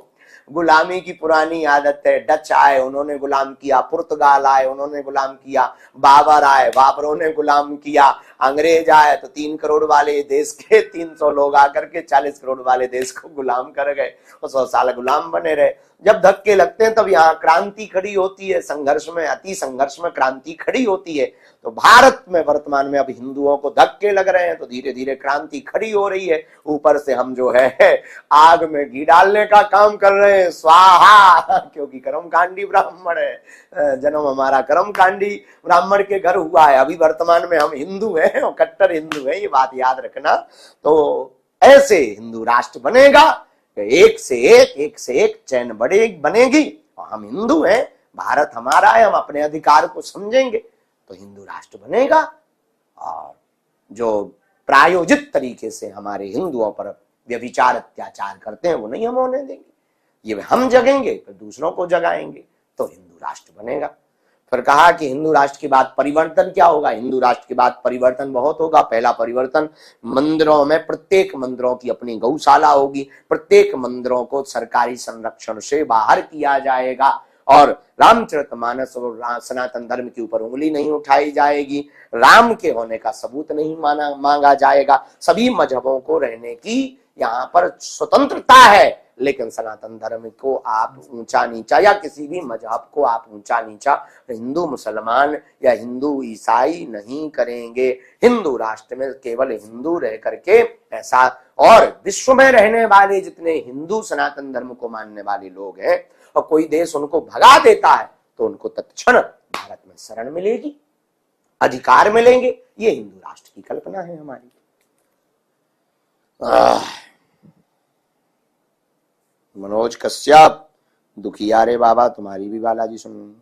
गुलामी की पुरानी आदत है। डच आए, उन्होंने गुलाम किया, पुर्तगाल आए, उन्होंने गुलाम किया, बाबर आए, बाबरों ने गुलाम किया, अंग्रेज आए तो 3 करोड़ वाले देश के 300 लोग आकर के 40 करोड़ वाले देश को गुलाम कर गए, 100 साल गुलाम बने रहे। जब धक्के लगते हैं तब यहाँ क्रांति खड़ी होती है, संघर्ष में, अति संघर्ष में क्रांति खड़ी होती है। तो भारत में वर्तमान में अब हिंदुओं को धक्के लग रहे हैं, तो धीरे धीरे क्रांति खड़ी हो रही है। ऊपर से हम जो है आग में घी डालने का काम कर रहे हैं, स्वाहा, क्योंकि कर्मकांडी ब्राह्मण है, जन्म हमारा कर्मकांडी ब्राह्मण के घर हुआ है। अभी वर्तमान में हम हिंदू हैं और कट्टर हिंदू हैं, ये बात याद रखना। तो ऐसे हिंदू राष्ट्र बनेगा, एक से एक चैन बनेगी, और हम हिंदू हैं, भारत हमारा है, हम अपने अधिकार को समझेंगे तो हिंदू राष्ट्र बनेगा। और जो प्रायोजित तरीके से हमारे हिंदुओं पर व्यभिचार अत्याचार करते हैं वो नहीं हम होने देंगे। ये हम जगेंगे फिर दूसरों को जगाएंगे तो हिंदू राष्ट्र बनेगा। फिर कहा कि हिंदू राष्ट्र के बाद परिवर्तन क्या होगा। हिंदू राष्ट्र के बाद परिवर्तन बहुत होगा। पहला परिवर्तन, मंदिरों में प्रत्येक मंदिरों की अपनी गौशाला होगी, प्रत्येक मंदिरों को सरकारी संरक्षण से बाहर किया जाएगा, और रामचरितमानस और सनातन धर्म के ऊपर उंगली नहीं उठाई जाएगी, राम के होने का सबूत नहीं मांगा जाएगा। सभी मजहबों को रहने की यहाँ पर स्वतंत्रता है, लेकिन सनातन धर्म को आप ऊंचा नीचा, या किसी भी मजहब को आप ऊंचा नीचा हिंदू मुसलमान या हिंदू ईसाई नहीं करेंगे। हिंदू राष्ट्र में केवल हिंदू रह करके ऐसा, और विश्व में रहने वाले जितने हिंदू सनातन धर्म को मानने वाले लोग हैं, और कोई देश उनको भगा देता है तो उनको तत्क्षण भारत में शरण मिलेगी, अधिकार मिलेंगे। ये हिंदू राष्ट्र की कल्पना है हमारी। मनोज कश्यप, दुखिया रे बाबा, तुम्हारी भी बालाजी सुन।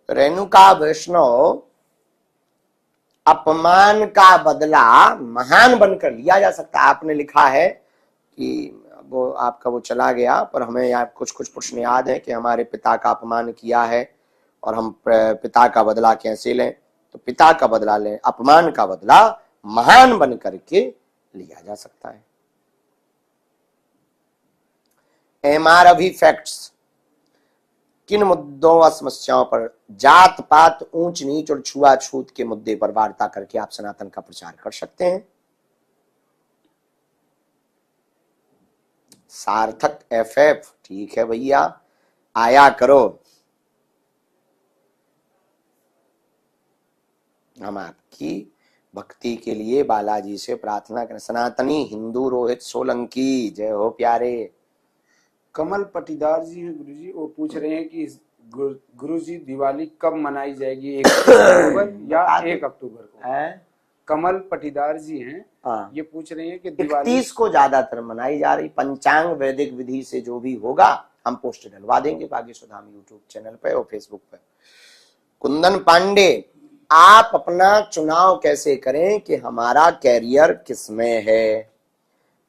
रेणुका वैष्णव, अपमान का बदला महान बनकर लिया जा सकता है। आपने लिखा है कि वो आपका वो चला गया, पर हमें यहाँ कुछ कुछ प्रश्न याद है कि हमारे पिता का अपमान किया है और हम पिता का बदला कैसे लें। तो पिता का बदला लें, अपमान का बदला महान बन करके लिया जा सकता है। MRV फैक्ट्स, किन मुद्दों व समस्याओं पर, जात पात, ऊंच नीच और छुआछूत के मुद्दे पर वार्ता करके आप सनातन का प्रचार कर सकते हैं। सार्थक FF, ठीक है भैया, आया करो। हम आपकी भक्ति के लिए बालाजी से प्रार्थना करें। सनातनी हिंदू रोहित सोलंकी, जय हो प्यारे। कमल पटीदार जी हैं गुरुजी, वो पूछ रहे हैं कि गुरुजी दिवाली कब मनाई जाएगी, 1 अक्टूबर या 1 अक्टूबर को? कमल पटीदार जी हैं, हाँ, ये पूछ रहे हैं कि दिवाली 31 को ज्यादातर मनाई जा रही। पंचांग वैदिक विधि से जो भी होगा हम पोस्ट डलवा देंगे बागेश्वर धाम यूट्यूब चैनल पे और फेसबुक पे। कुंदन पांडे, आप अपना चुनाव कैसे करें कि हमारा कैरियर किसमें है?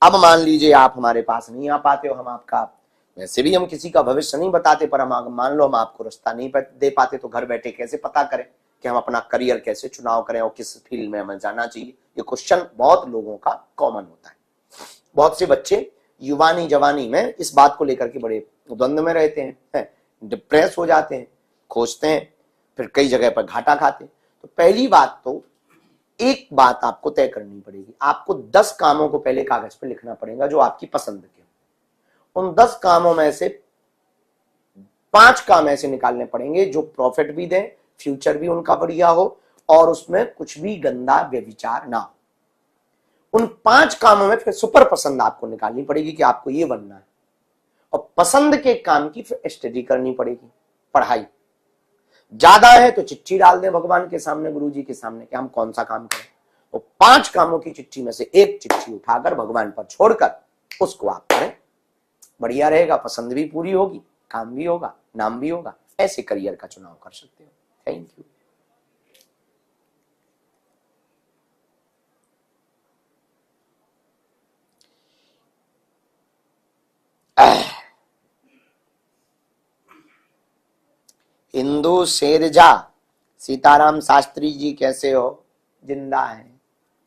अब मान लीजिए आप हमारे पास नहीं आ पाते हो, हम आपका, वैसे भी हम किसी का भविष्य नहीं बताते, पर हम मान लो हम आपको रास्ता नहीं दे पाते तो घर बैठे कैसे पता करें कि हम अपना करियर कैसे चुनाव करें और किस फील्ड में हमें जाना चाहिए? ये क्वेश्चन बहुत लोगों का कॉमन होता है। बहुत से बच्चे युवानी जवानी में इस बात को लेकर के बड़े द्वंद्व में रहते हैं, डिप्रेस हो जाते हैं, खोजते हैं, फिर कई जगह पर घाटा खाते हैं। तो पहली बात तो एक बात आपको तय करनी पड़ेगी, आपको 10 कामों को पहले कागज पर लिखना पड़ेगा जो आपकी पसंद के। उन 10 कामों में से 5 काम ऐसे निकालने पड़ेंगे जो प्रॉफिट भी दें, फ्यूचर भी उनका बढ़िया हो और उसमें कुछ भी गंदा व्यभिचार ना हो। उन 5 कामों में फिर सुपर पसंद आपको निकालनी पड़ेगी कि आपको ये बनना है, और पसंद के काम की फिर स्टडी करनी पड़ेगी, पढ़ाई। ज्यादा है तो चिट्ठी डाल दें भगवान के सामने, गुरु जी के सामने कि हम कौन सा काम करें, और 5 कामों की चिट्ठी में से एक चिट्ठी उठाकर भगवान पर छोड़कर उसको आप करें, बढ़िया रहेगा, पसंद भी पूरी होगी, काम भी होगा, नाम भी होगा। ऐसे करियर का चुनाव कर सकते हो। Thank you. हिंदू शेरजा, सीताराम शास्त्री जी कैसे हो? जिंदा है।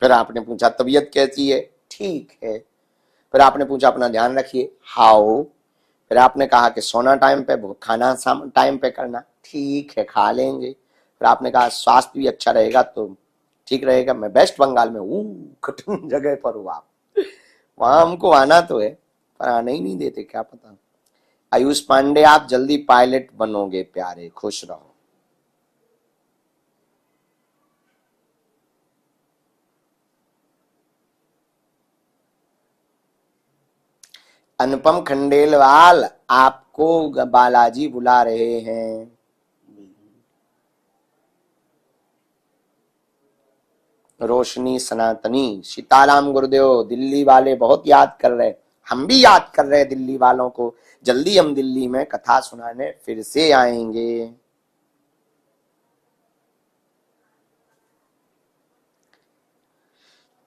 फिर आपने पूछा तबीयत कैसी है? ठीक है। फिर आपने पूछा अपना ध्यान रखिए, हाउ। फिर आपने कहा कि सोना टाइम पे, खाना टाइम पे करना, ठीक है, खा लेंगे। फिर आपने कहा स्वास्थ्य भी अच्छा रहेगा तो ठीक रहेगा। मैं वेस्ट बंगाल में कठिन जगह पर हूँ, आप वहां हमको आना तो है पर आने ही नहीं देते, क्या पता। आयुष पांडे, आप जल्दी पायलट बनोगे प्यारे, खुश रहो। अनुपम खंडेलवाल, आपको बालाजी बुला रहे हैं। रोशनी सनातनी, सीताराम गुरुदेव, दिल्ली वाले बहुत याद कर रहे, हम भी याद कर रहे हैं दिल्ली वालों को। जल्दी हम दिल्ली में कथा सुनाने फिर से आएंगे।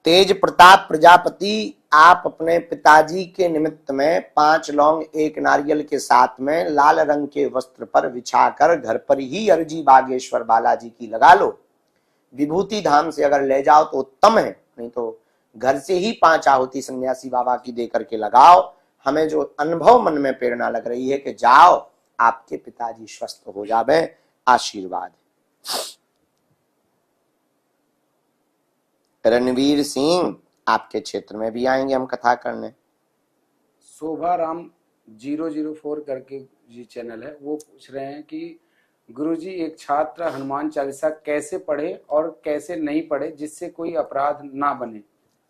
तेज प्रताप प्रजापति, आप अपने पिताजी के निमित्त में 5 लौंग 1 नारियल के साथ में लाल रंग के वस्त्र पर बिछाकर घर पर ही अर्जी बागेश्वर बालाजी की लगा लो। विभूति धाम से अगर ले जाओ तो उत्तम है, नहीं तो घर से ही 5 आहुति सन्यासी बाबा की दे करके लगाओ। हमें जो अनुभव मन में प्रेरणा लग रही है कि जाओ, आपके पिताजी स्वस्थ हो जावे, आशीर्वाद। रणवीर सिंह, आपके क्षेत्र में भी आएंगे हम कथा करने। शोभा राम 004 करके जी चैनल है, वो पूछ रहे हैं कि गुरुजी एक छात्र हनुमान चालीसा कैसे पढ़े और कैसे नहीं पढ़े जिससे कोई अपराध ना बने?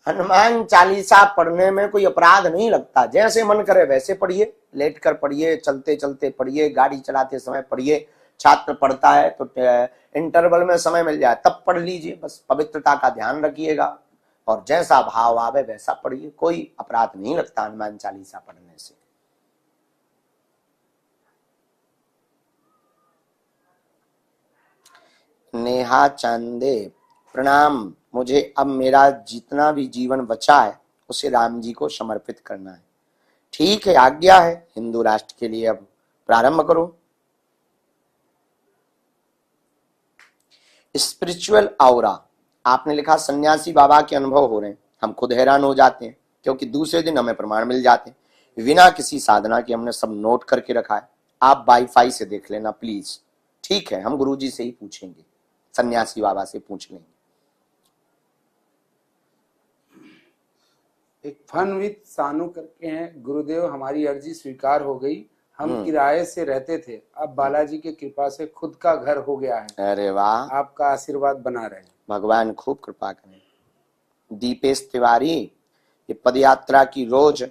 हनुमान चालीसा पढ़ने में कोई अपराध नहीं लगता, जैसे मन करे वैसे पढ़िए, लेट कर पढ़िए, चलते चलते पढ़िए, गाड़ी चलाते समय पढ़िए। छात्र पढ़ता है तो इंटरवल में समय मिल जाए तब पढ़ लीजिए, बस पवित्रता का ध्यान रखिएगा और जैसा भाव आवे वैसा पढ़िए, कोई अपराध नहीं लगता हनुमान चालीसा पढ़ने से। नेहा चांदे, प्रणाम, मुझे अब मेरा जितना भी जीवन बचा है उसे राम जी को समर्पित करना है। ठीक है, आज्ञा है, हिंदू राष्ट्र के लिए अब प्रारंभ करो। स्पिरिचुअल ऑरा, आपने लिखा सन्यासी बाबा के अनुभव हो रहे हैं, हम खुद हैरान हो जाते हैं क्योंकि दूसरे दिन हमें प्रमाण मिल जाते हैं बिना किसी साधना के। हमने सब नोट करके रखा है, आप वाईफाई से देख लेना प्लीज। ठीक है, हम गुरुजी से ही पूछेंगे, सन्यासी बाबा से पूछ लेंगे। एक फन विद सानू करके हैं, गुरुदेव हमारी अर्जी स्वीकार हो गई, हम किराए से रहते थे, अब बालाजी की कृपा से खुद का घर हो गया है। अरे वाह, आपका आशीर्वाद बना रहे। भगवान खूब कृपा करें। दीपेश तिवारी, ये पद यात्रा की रोज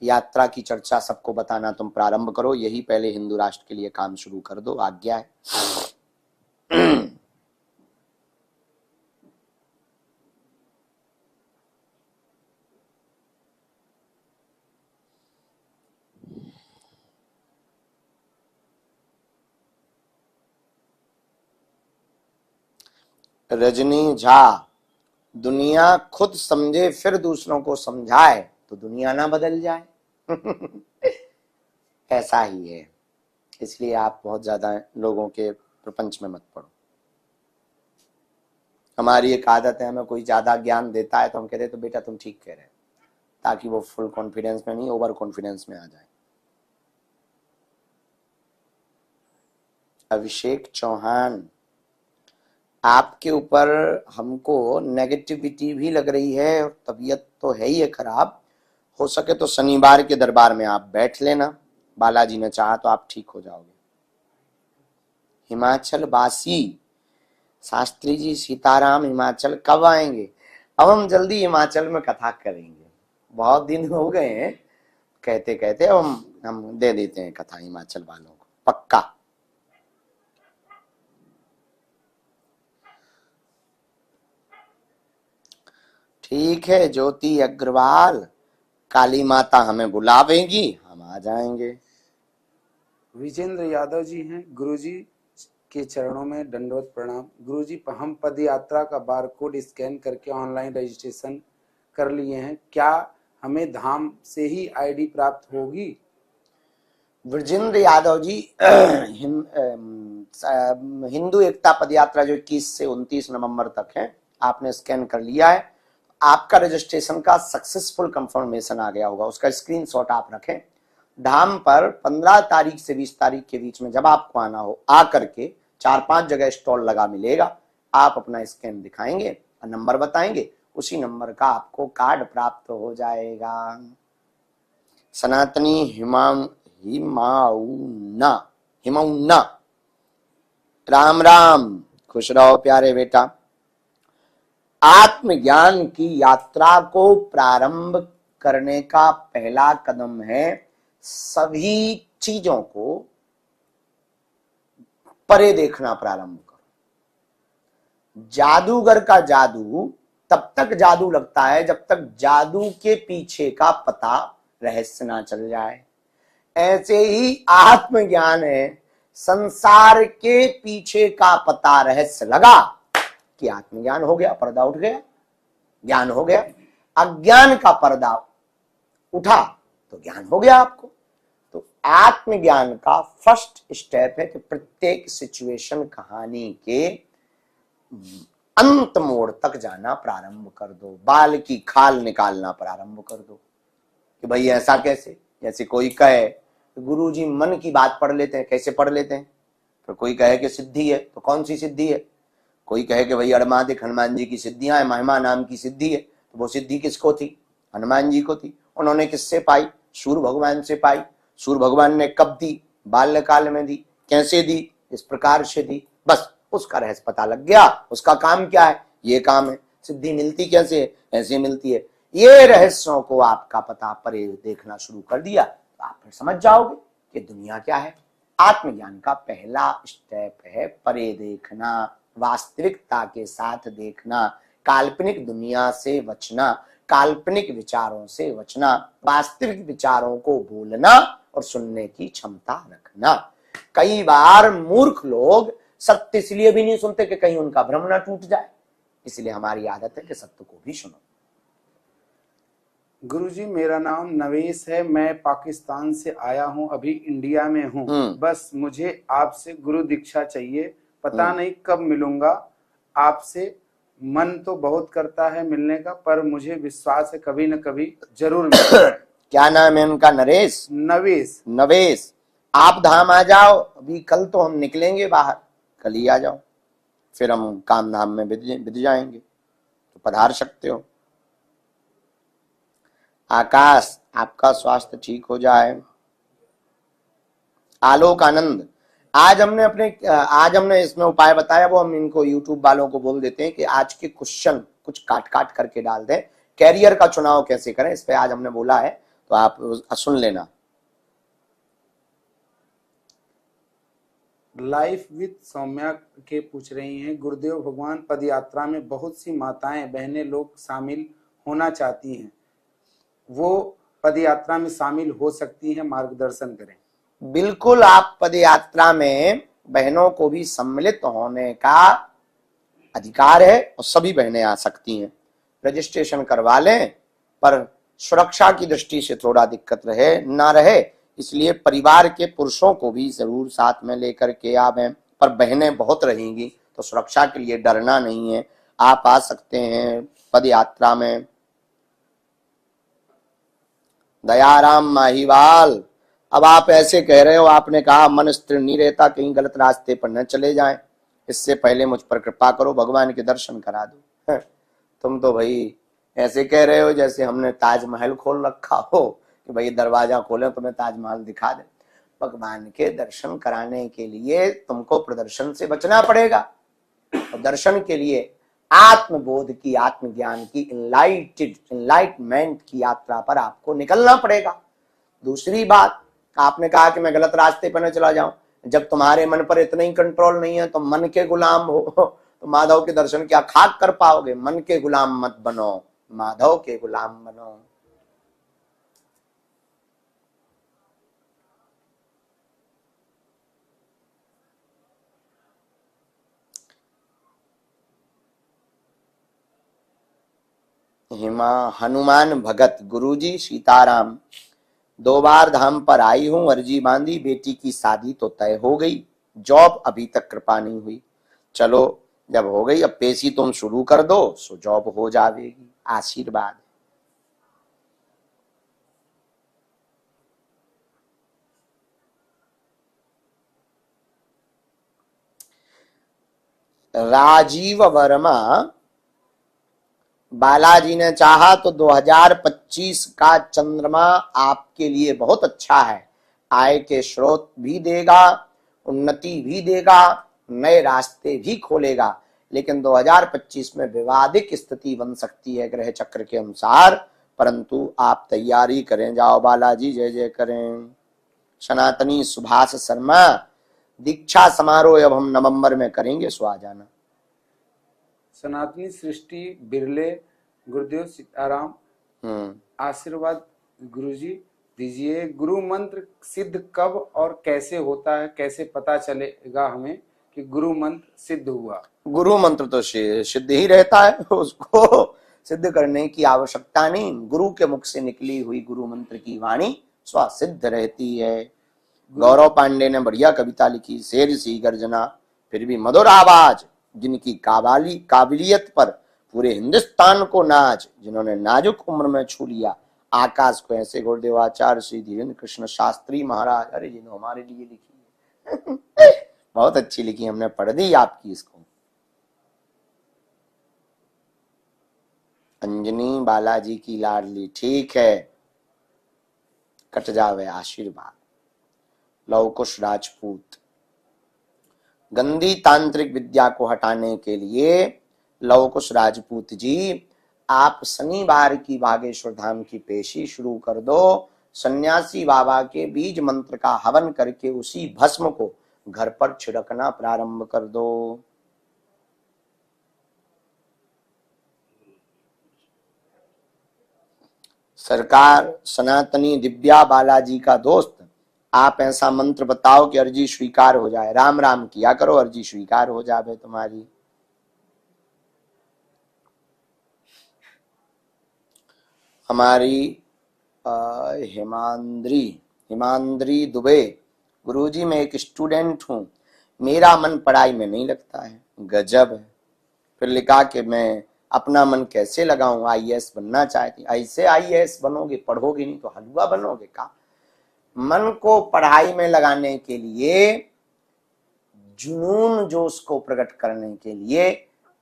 यात्रा की चर्चा सबको बताना तुम प्रारंभ करो, यही पहले हिंदू राष्ट्र के लिए काम शुरू कर दो, आज्ञा है। रजनी झा, दुनिया खुद समझे फिर दूसरों को समझाए तो दुनिया ना बदल जाए। ऐसा ही है, इसलिए आप बहुत ज्यादा लोगों के प्रपंच में मत पड़ो। हमारी एक आदत है, हमें कोई ज्यादा ज्ञान देता है तो हम कहते हैं तो बेटा तुम ठीक कह रहे हो, ताकि वो फुल कॉन्फिडेंस में नहीं ओवर कॉन्फिडेंस में आ जाए। अभिषेक चौहान, आपके ऊपर हमको नेगेटिविटी भी लग रही है और तबीयत तो है ही है खराब, हो सके तो शनिवार के दरबार में आप बैठ लेना, बालाजी ने चाहा तो आप ठीक हो जाओगे। हिमाचल वासी शास्त्री जी, सीताराम हिमाचल कब आएंगे? अब हम जल्दी हिमाचल में कथा करेंगे, बहुत दिन हो गए हैं कहते कहते, हम दे देते हैं कथा हिमाचल वालों को, पक्का। ठीक है ज्योति अग्रवाल, काली माता हमें बुलावेंगी, हम आ जाएंगे। विजेंद्र यादव जी हैं, गुरुजी के चरणों में दंडवत प्रणाम। गुरुजी, हम पद यात्रा का बारकोड स्कैन करके ऑनलाइन रजिस्ट्रेशन कर लिए हैं, क्या हमें धाम से ही आईडी प्राप्त होगी? विजेंद्र यादव जी, हिंदू एकता पदयात्रा जो 21 से 29 नवंबर तक है, आपने स्कैन कर लिया है, आपका रजिस्ट्रेशन का सक्सेसफुल कंफर्मेशन आ गया होगा, उसका स्क्रीनशॉट आप रखें। धाम पर 15 तारीख से 20 तारीख के बीच में जब आपको आना हो, आ करके 4-5 जगह स्टॉल लगा मिलेगा, आप अपना स्कैन दिखाएंगे और नंबर बताएंगे, उसी नंबर का आपको कार्ड प्राप्त हो जाएगा। सनातनी हिमाउना, राम राम, खुश रहो प्यारे बेटा। आत्मज्ञान की यात्रा को प्रारंभ करने का पहला कदम है सभी चीजों को परे देखना प्रारंभ करो। जादूगर का जादू तब तक जादू लगता है जब तक जादू के पीछे का पता रहस्य ना चल जाए। ऐसे ही आत्मज्ञान है, संसार के पीछे का पता रहस्य लगा कि आत्मज्ञान हो गया, पर्दा उठ गया, ज्ञान हो गया। अज्ञान का पर्दा उठा तो ज्ञान हो गया आपको। तो आत्मज्ञान का फर्स्ट स्टेप है कि प्रत्येक सिचुएशन कहानी के अंत मोड़ तक जाना प्रारंभ कर दो, बाल की खाल निकालना प्रारंभ कर दो कि भाई ऐसा कैसे। जैसे कोई कहे गुरुजी मन की बात पढ़ लेते हैं, कैसे पढ़ लेते हैं? फिर कोई कहे कि सिद्धि है, तो कौन सी सिद्धि है? कोई कहे कि भाई अड़मादिक हनुमान जी की सिद्धियां है, महिमा नाम की सिद्धि है, तो वो सिद्धि किसको थी? हनुमान जी को थी। उन्होंने किससे पाई? सूर्य भगवान से पाई। सूर्य भगवान ने कब दी? बाल्यकाल में दी। कैसे दी? इस प्रकार से दी। बस उसका रहस्य पता लग गया, उसका काम क्या है? ये काम है। सिद्धि मिलती कैसे है? ऐसे मिलती है। ये रहस्यों को आपका पता परे देखना शुरू कर दिया तो आप फिर समझ जाओगे कि दुनिया क्या है। आत्मज्ञान का पहला स्टेप है परे देखना, वास्तविकता के साथ देखना, काल्पनिक दुनिया से बचना, काल्पनिक विचारों से बचना, वास्तविक विचारों को बोलना और सुनने की क्षमता रखना। कई बार मूर्ख लोग सत्य इसलिए भी नहीं सुनते कि कहीं उनका भ्रम ना टूट जाए, इसलिए हमारी आदत है कि सत्य को भी सुनो। गुरुजी, मेरा नाम नवेश है, मैं पाकिस्तान से आया हूँ, अभी इंडिया में हूँ। बस मुझे आपसे गुरु दीक्षा चाहिए, पता नहीं कब मिलूंगा आपसे। मन तो बहुत करता है मिलने का, पर मुझे विश्वास है कभी न कभी जरूर मिलूंगा। क्या नाम है उनका? नरेश? नवेश। नवेश, आप धाम आ जाओ, अभी कल तो हम निकलेंगे बाहर, कल ही आ जाओ, फिर हम काम धाम में बिद जाएंगे, तो पधार सकते हो। आकाश, आपका स्वास्थ्य ठीक हो जाए। आलोक आनंद, आज हमने इसमें उपाय बताया, वो हम इनको यूट्यूब वालों को बोल देते हैं कि आज के क्वेश्चन कुछ काट काट करके डाल दें। कैरियर का चुनाव कैसे करें, इस पे आज हमने बोला है, तो आप सुन लेना। लाइफ विद सौम्या के पूछ रही हैं, गुरुदेव भगवान पद यात्रा में बहुत सी माताएं बहनें लोग शामिल होना चाहती हैं, वो पद यात्रा में शामिल हो सकती हैं, मार्गदर्शन करें। बिल्कुल, आप पद यात्रा में बहनों को भी सम्मिलित होने का अधिकार है और सभी बहनें आ सकती हैं। रजिस्ट्रेशन करवा लें, पर सुरक्षा की दृष्टि से थोड़ा दिक्कत ना रहे, इसलिए परिवार के पुरुषों को भी जरूर साथ में लेकर के आवें। पर बहनें बहुत रहेंगी तो सुरक्षा के लिए डरना नहीं है, आप आ सकते हैं पद यात्रा में। दयाराम माहीवाल, अब आप ऐसे कह रहे हो, आपने कहा मन स्थिर नहीं रहता, कहीं गलत रास्ते पर न चले जाएं, इससे पहले मुझ पर कृपा करो, भगवान के दर्शन करा दो। तुम तो भाई ऐसे कह रहे हो जैसे हमने ताजमहल खोल रखा हो कि भाई दरवाजा खोले तुम्हें ताजमहल दिखा दे। भगवान के दर्शन कराने के लिए तुमको प्रदर्शन से बचना पड़ेगा, और दर्शन के लिए आत्मबोध की, आत्मज्ञान की, इनलाइटमेंट की यात्रा पर आपको निकलना पड़ेगा। दूसरी बात, आपने कहा कि मैं गलत रास्ते पर न चला जाऊं, जब तुम्हारे मन पर इतना ही कंट्रोल नहीं है तो मन के गुलाम हो तो माधव के दर्शन क्या खाक कर पाओगे। मन के गुलाम मत बनो, माधव के गुलाम बनो। हिमा हनुमान भगत, गुरुजी सीताराम, 2 बार धाम पर आई हूं, अर्जी बांधी, बेटी की शादी तो तय हो गई, जॉब अभी तक कृपा नहीं हुई। चलो जब हो गई, अब पेशी तुम शुरू कर दो, सो जॉब हो जाएगी, आशीर्वाद। राजीव वर्मा, बालाजी ने चाहा तो 2025 का चंद्रमा आपके लिए बहुत अच्छा है, आय के स्रोत भी देगा, उन्नति भी देगा, नए रास्ते भी खोलेगा, लेकिन 2025 में विवादित स्थिति बन सकती है ग्रह चक्र के अनुसार, परंतु आप तैयारी करें। जाओ बालाजी, जय जय करें। सनातनी सुभाष शर्मा, दीक्षा समारोह अब हम नवंबर में करेंगे, सो आ जाना। सनातनी सृष्टि बिरले, गुरुदेव सीताराम, आशीर्वाद गुरुजी दीजिए, गुरु मंत्र सिद्ध कब और कैसे होता है, कैसे पता चलेगा हमें कि गुरु मंत्र सिद्ध हुआ। गुरु मंत्र तो सिद्ध ही रहता है, उसको सिद्ध करने की आवश्यकता नहीं, गुरु के मुख से निकली हुई गुरु मंत्र की वाणी स्वसिद्ध रहती है। गौरव पांडे ने बढ़िया कविता लिखी, शेर सी गर्जना फिर भी मधुर आवाज, जिनकी काबिलियत पर पूरे हिंदुस्तान को नाज, जिन्होंने नाजुक उम्र में छू लिया आकाश को, ऐसे गुरुदेव आचार्य श्री धीरेन्द्र कृष्ण शास्त्री महाराज। अरे जिन्होंने हमारे लिए लिखी है बहुत अच्छी लिखी, हमने पढ़ दी आपकी इसको। अंजनी, बालाजी की लाडली, ठीक है, कट जावे आशीर्वाद। लवकुश राजपूत, गंदी तांत्रिक विद्या को हटाने के लिए लवकुश राजपूत जी, आप शनिवार की बागेश्वर धाम की पेशी शुरू कर दो, सन्यासी बाबा के बीज मंत्र का हवन करके उसी भस्म को घर पर छिड़कना प्रारंभ कर दो। सरकार, सनातनी दिव्या बालाजी का दोस्त, आप ऐसा मंत्र बताओ कि अर्जी स्वीकार हो जाए। राम राम किया करो, अर्जी स्वीकार हो जाए तुम्हारी। हमारी हिमांद्री दुबे, गुरुजी मैं एक स्टूडेंट हूं, मेरा मन पढ़ाई में नहीं लगता है। गजब है। फिर लिखा कि मैं अपना मन कैसे लगाऊं, आईएएस बनना चाहती। ऐसे आईएएस बनोगे, पढ़ोगे नहीं तो हलवा बनोगे का। मन को पढ़ाई में लगाने के लिए, जुनून जोश को प्रकट करने के लिए,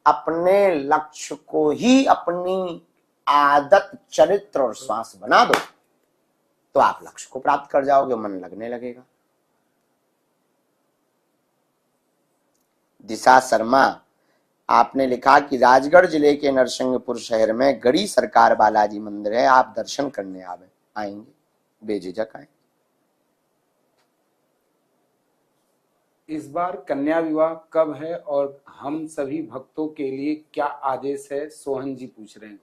अपने लक्ष्य को ही अपनी आदत, चरित्र और श्वास बना दो तो आप लक्ष्य को प्राप्त कर जाओगे, मन लगने लगेगा। दिशा शर्मा, आपने लिखा कि राजगढ़ जिले के नरसिंहपुर शहर में गढ़ी सरकार बालाजी मंदिर है, आप दर्शन करने आएंगे, बेझिझक आए। इस बार कन्या विवाह कब है और हम सभी भक्तों के लिए क्या आदेश है? सोहन जी पूछ रहे हैं।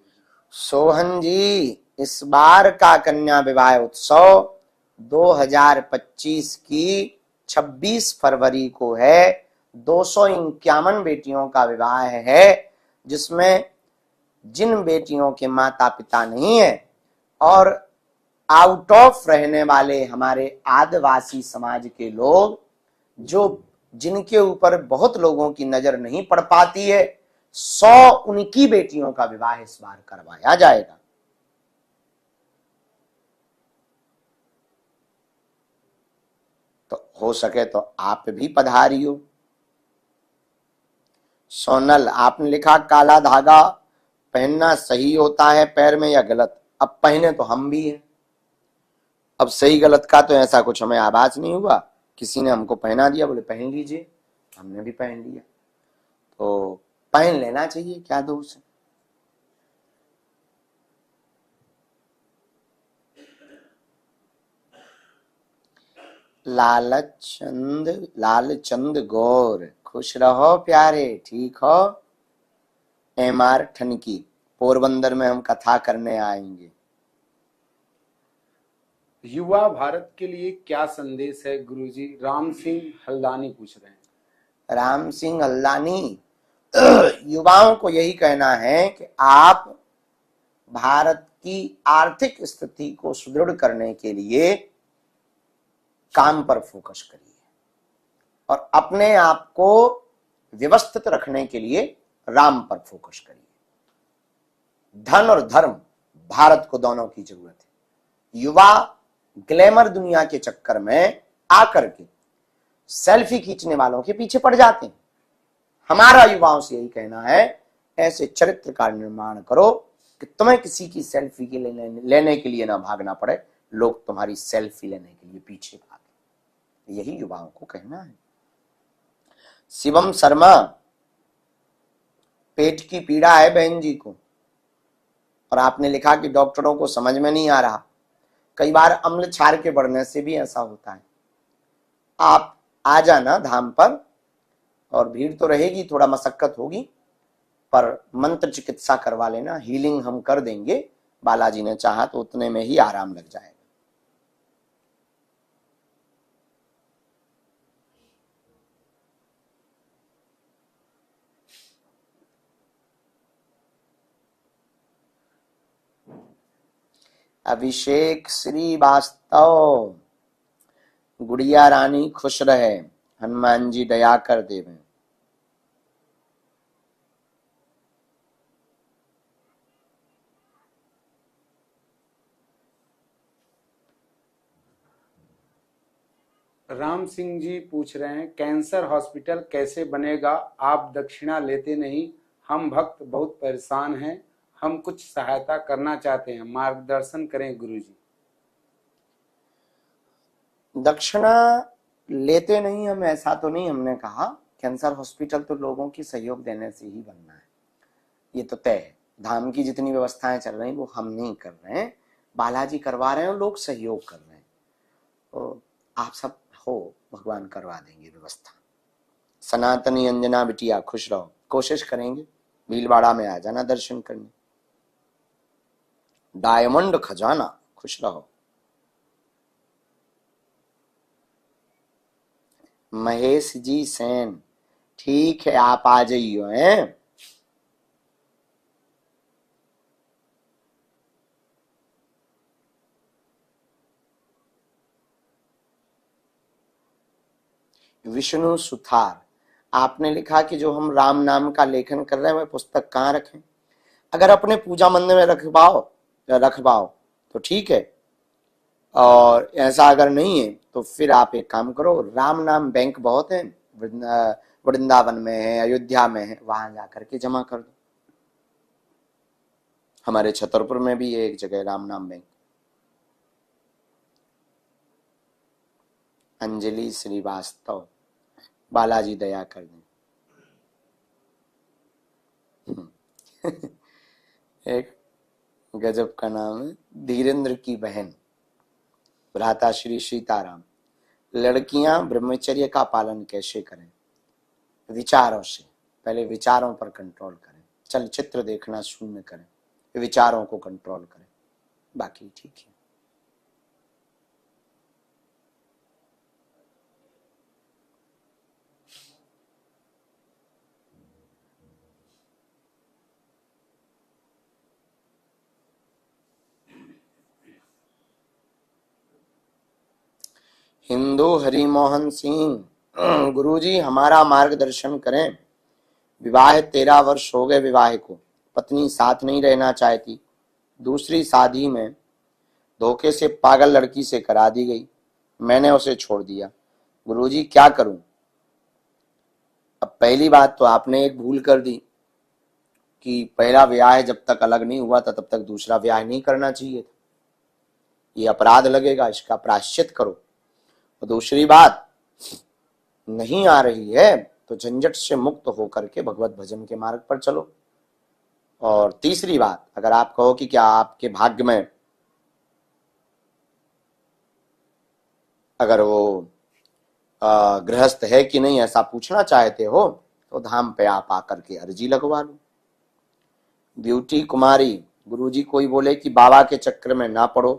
सोहन जी, इस बार का कन्या विवाह उत्सव 2025 की 26 फरवरी को है। 251 बेटियों का विवाह है, जिसमें जिन बेटियों के माता पिता नहीं है और आउट ऑफ रहने वाले हमारे आदिवासी समाज के लोग, जो जिनके ऊपर बहुत लोगों की नजर नहीं पड़ पाती है, 100 उनकी बेटियों का विवाह इस बार करवाया जाएगा। तो हो सके तो आप भी पधारियो। सोनल, आपने लिखा काला धागा पहनना सही होता है पैर में या गलत? अब पहने तो हम भी हैं, अब सही गलत का तो ऐसा कुछ हमें आभास नहीं हुआ, किसी ने हमको पहना दिया, बोले पहन लीजिए, हमने भी पहन लिया, तो पहन लेना चाहिए, क्या दोष है। लालचंद गौर, खुश रहो प्यारे, ठीक हो। MR ठनकी, पोरबंदर में हम कथा करने आएंगे। युवा भारत के लिए क्या संदेश है गुरुजी? राम सिंह हल्दानी पूछ रहे हैं। राम सिंह हल्दानी, युवाओं को यही कहना है कि आप भारत की आर्थिक स्थिति को सुदृढ़ करने के लिए काम पर फोकस करिए और अपने आप को व्यवस्थित रखने के लिए राम पर फोकस करिए। धन और धर्म, भारत को दोनों की जरूरत है। युवा ग्लैमर दुनिया के चक्कर में आकर के सेल्फी खींचने वालों के पीछे पड़ जाते हैं। हमारा युवाओं से यही कहना है, ऐसे चरित्र का निर्माण करो कि तुम्हें किसी की सेल्फी के लेने के लिए ना भागना पड़े, लोग तुम्हारी सेल्फी लेने के लिए पीछे भागे। यही युवाओं को कहना है। शिवम शर्मा, पेट की पीड़ा है बहन जी को और आपने लिखा कि डॉक्टरों को समझ में नहीं आ रहा। कई बार अम्ल क्षार के बढ़ने से भी ऐसा होता है। आप आ जाना धाम पर, और भीड़ तो रहेगी, थोड़ा मशक्कत होगी, पर मंत्र चिकित्सा करवा लेना, हीलिंग हम कर देंगे। बालाजी ने चाहा तो उतने में ही आराम लग जाएगा। अभिषेक श्रीवास्तव, गुड़िया रानी खुश रहे, हनुमान जी दया कर देवे। राम सिंह जी पूछ रहे हैं, कैंसर हॉस्पिटल कैसे बनेगा? आप दक्षिणा लेते नहीं, हम भक्त बहुत परेशान हैं, हम कुछ सहायता करना चाहते हैं, मार्गदर्शन करें गुरुजी। दक्षिणा लेते नहीं हम, ऐसा तो नहीं हमने कहा। कैंसर हॉस्पिटल तो लोगों की सहयोग देने से ही बनना है, ये तो तय है। धाम की जितनी व्यवस्थाएं चल रही वो हम नहीं कर रहे हैं, बालाजी करवा रहे हैं और लोग सहयोग कर रहे हैं। तो आप सब हो, भगवान करवा देंगे व्यवस्था। सनातनी अंजना बिटिया, खुश रहो, कोशिश करेंगे, भीलवाड़ा में आ जाना दर्शन करने। डायमंड खजाना, खुश रहो। महेश जी सेन, ठीक है, आप आ जाइयो हैं। विष्णु सुथार, आपने लिखा कि जो हम राम नाम का लेखन कर रहे हैं वह पुस्तक कहाँ रखें? अगर अपने पूजा मंदिर में रखवाओ तो ठीक है, और ऐसा अगर नहीं है तो फिर आप एक काम करो, राम नाम बैंक बहुत है, वृंदावन में है, अयोध्या में है, वहां जाकर के जमा कर दो। हमारे छतरपुर में भी है एक जगह राम नाम बैंक। अंजलि श्रीवास्तव, बालाजी दया कर दें। एक गजब का नाम है, धीरेन्द्र की बहन भ्राता श्री सीताराम। लड़कियां ब्रह्मचर्य का पालन कैसे करें? विचारों से, पहले विचारों पर कंट्रोल करें। चलचित्र देखना शून्य करें, विचारों को कंट्रोल करें, बाकी ठीक है। हिंदू हरिमोहन सिंह, गुरुजी हमारा मार्गदर्शन करें। विवाह 13 वर्ष हो गए विवाह को, पत्नी साथ नहीं रहना चाहती, दूसरी शादी में धोखे से पागल लड़की से करा दी गई, मैंने उसे छोड़ दिया, गुरुजी क्या करूं? अब पहली बात तो आपने एक भूल कर दी कि पहला ब्याह जब तक अलग नहीं हुआ था तब तक दूसरा ब्याह नहीं करना चाहिए था। ये अपराध लगेगा, इसका प्रायश्चित करो। और दूसरी बात, नहीं आ रही है तो झंझट से मुक्त होकर के भगवत भजन के मार्ग पर चलो। और तीसरी बात, अगर आप कहो कि क्या आपके भाग्य में अगर वो गृहस्थ है कि नहीं ऐसा पूछना चाहते हो तो धाम पे आप आकर के अर्जी लगवा लो। ब्यूटी कुमारी, गुरुजी कोई बोले कि बाबा के चक्कर में ना पड़ो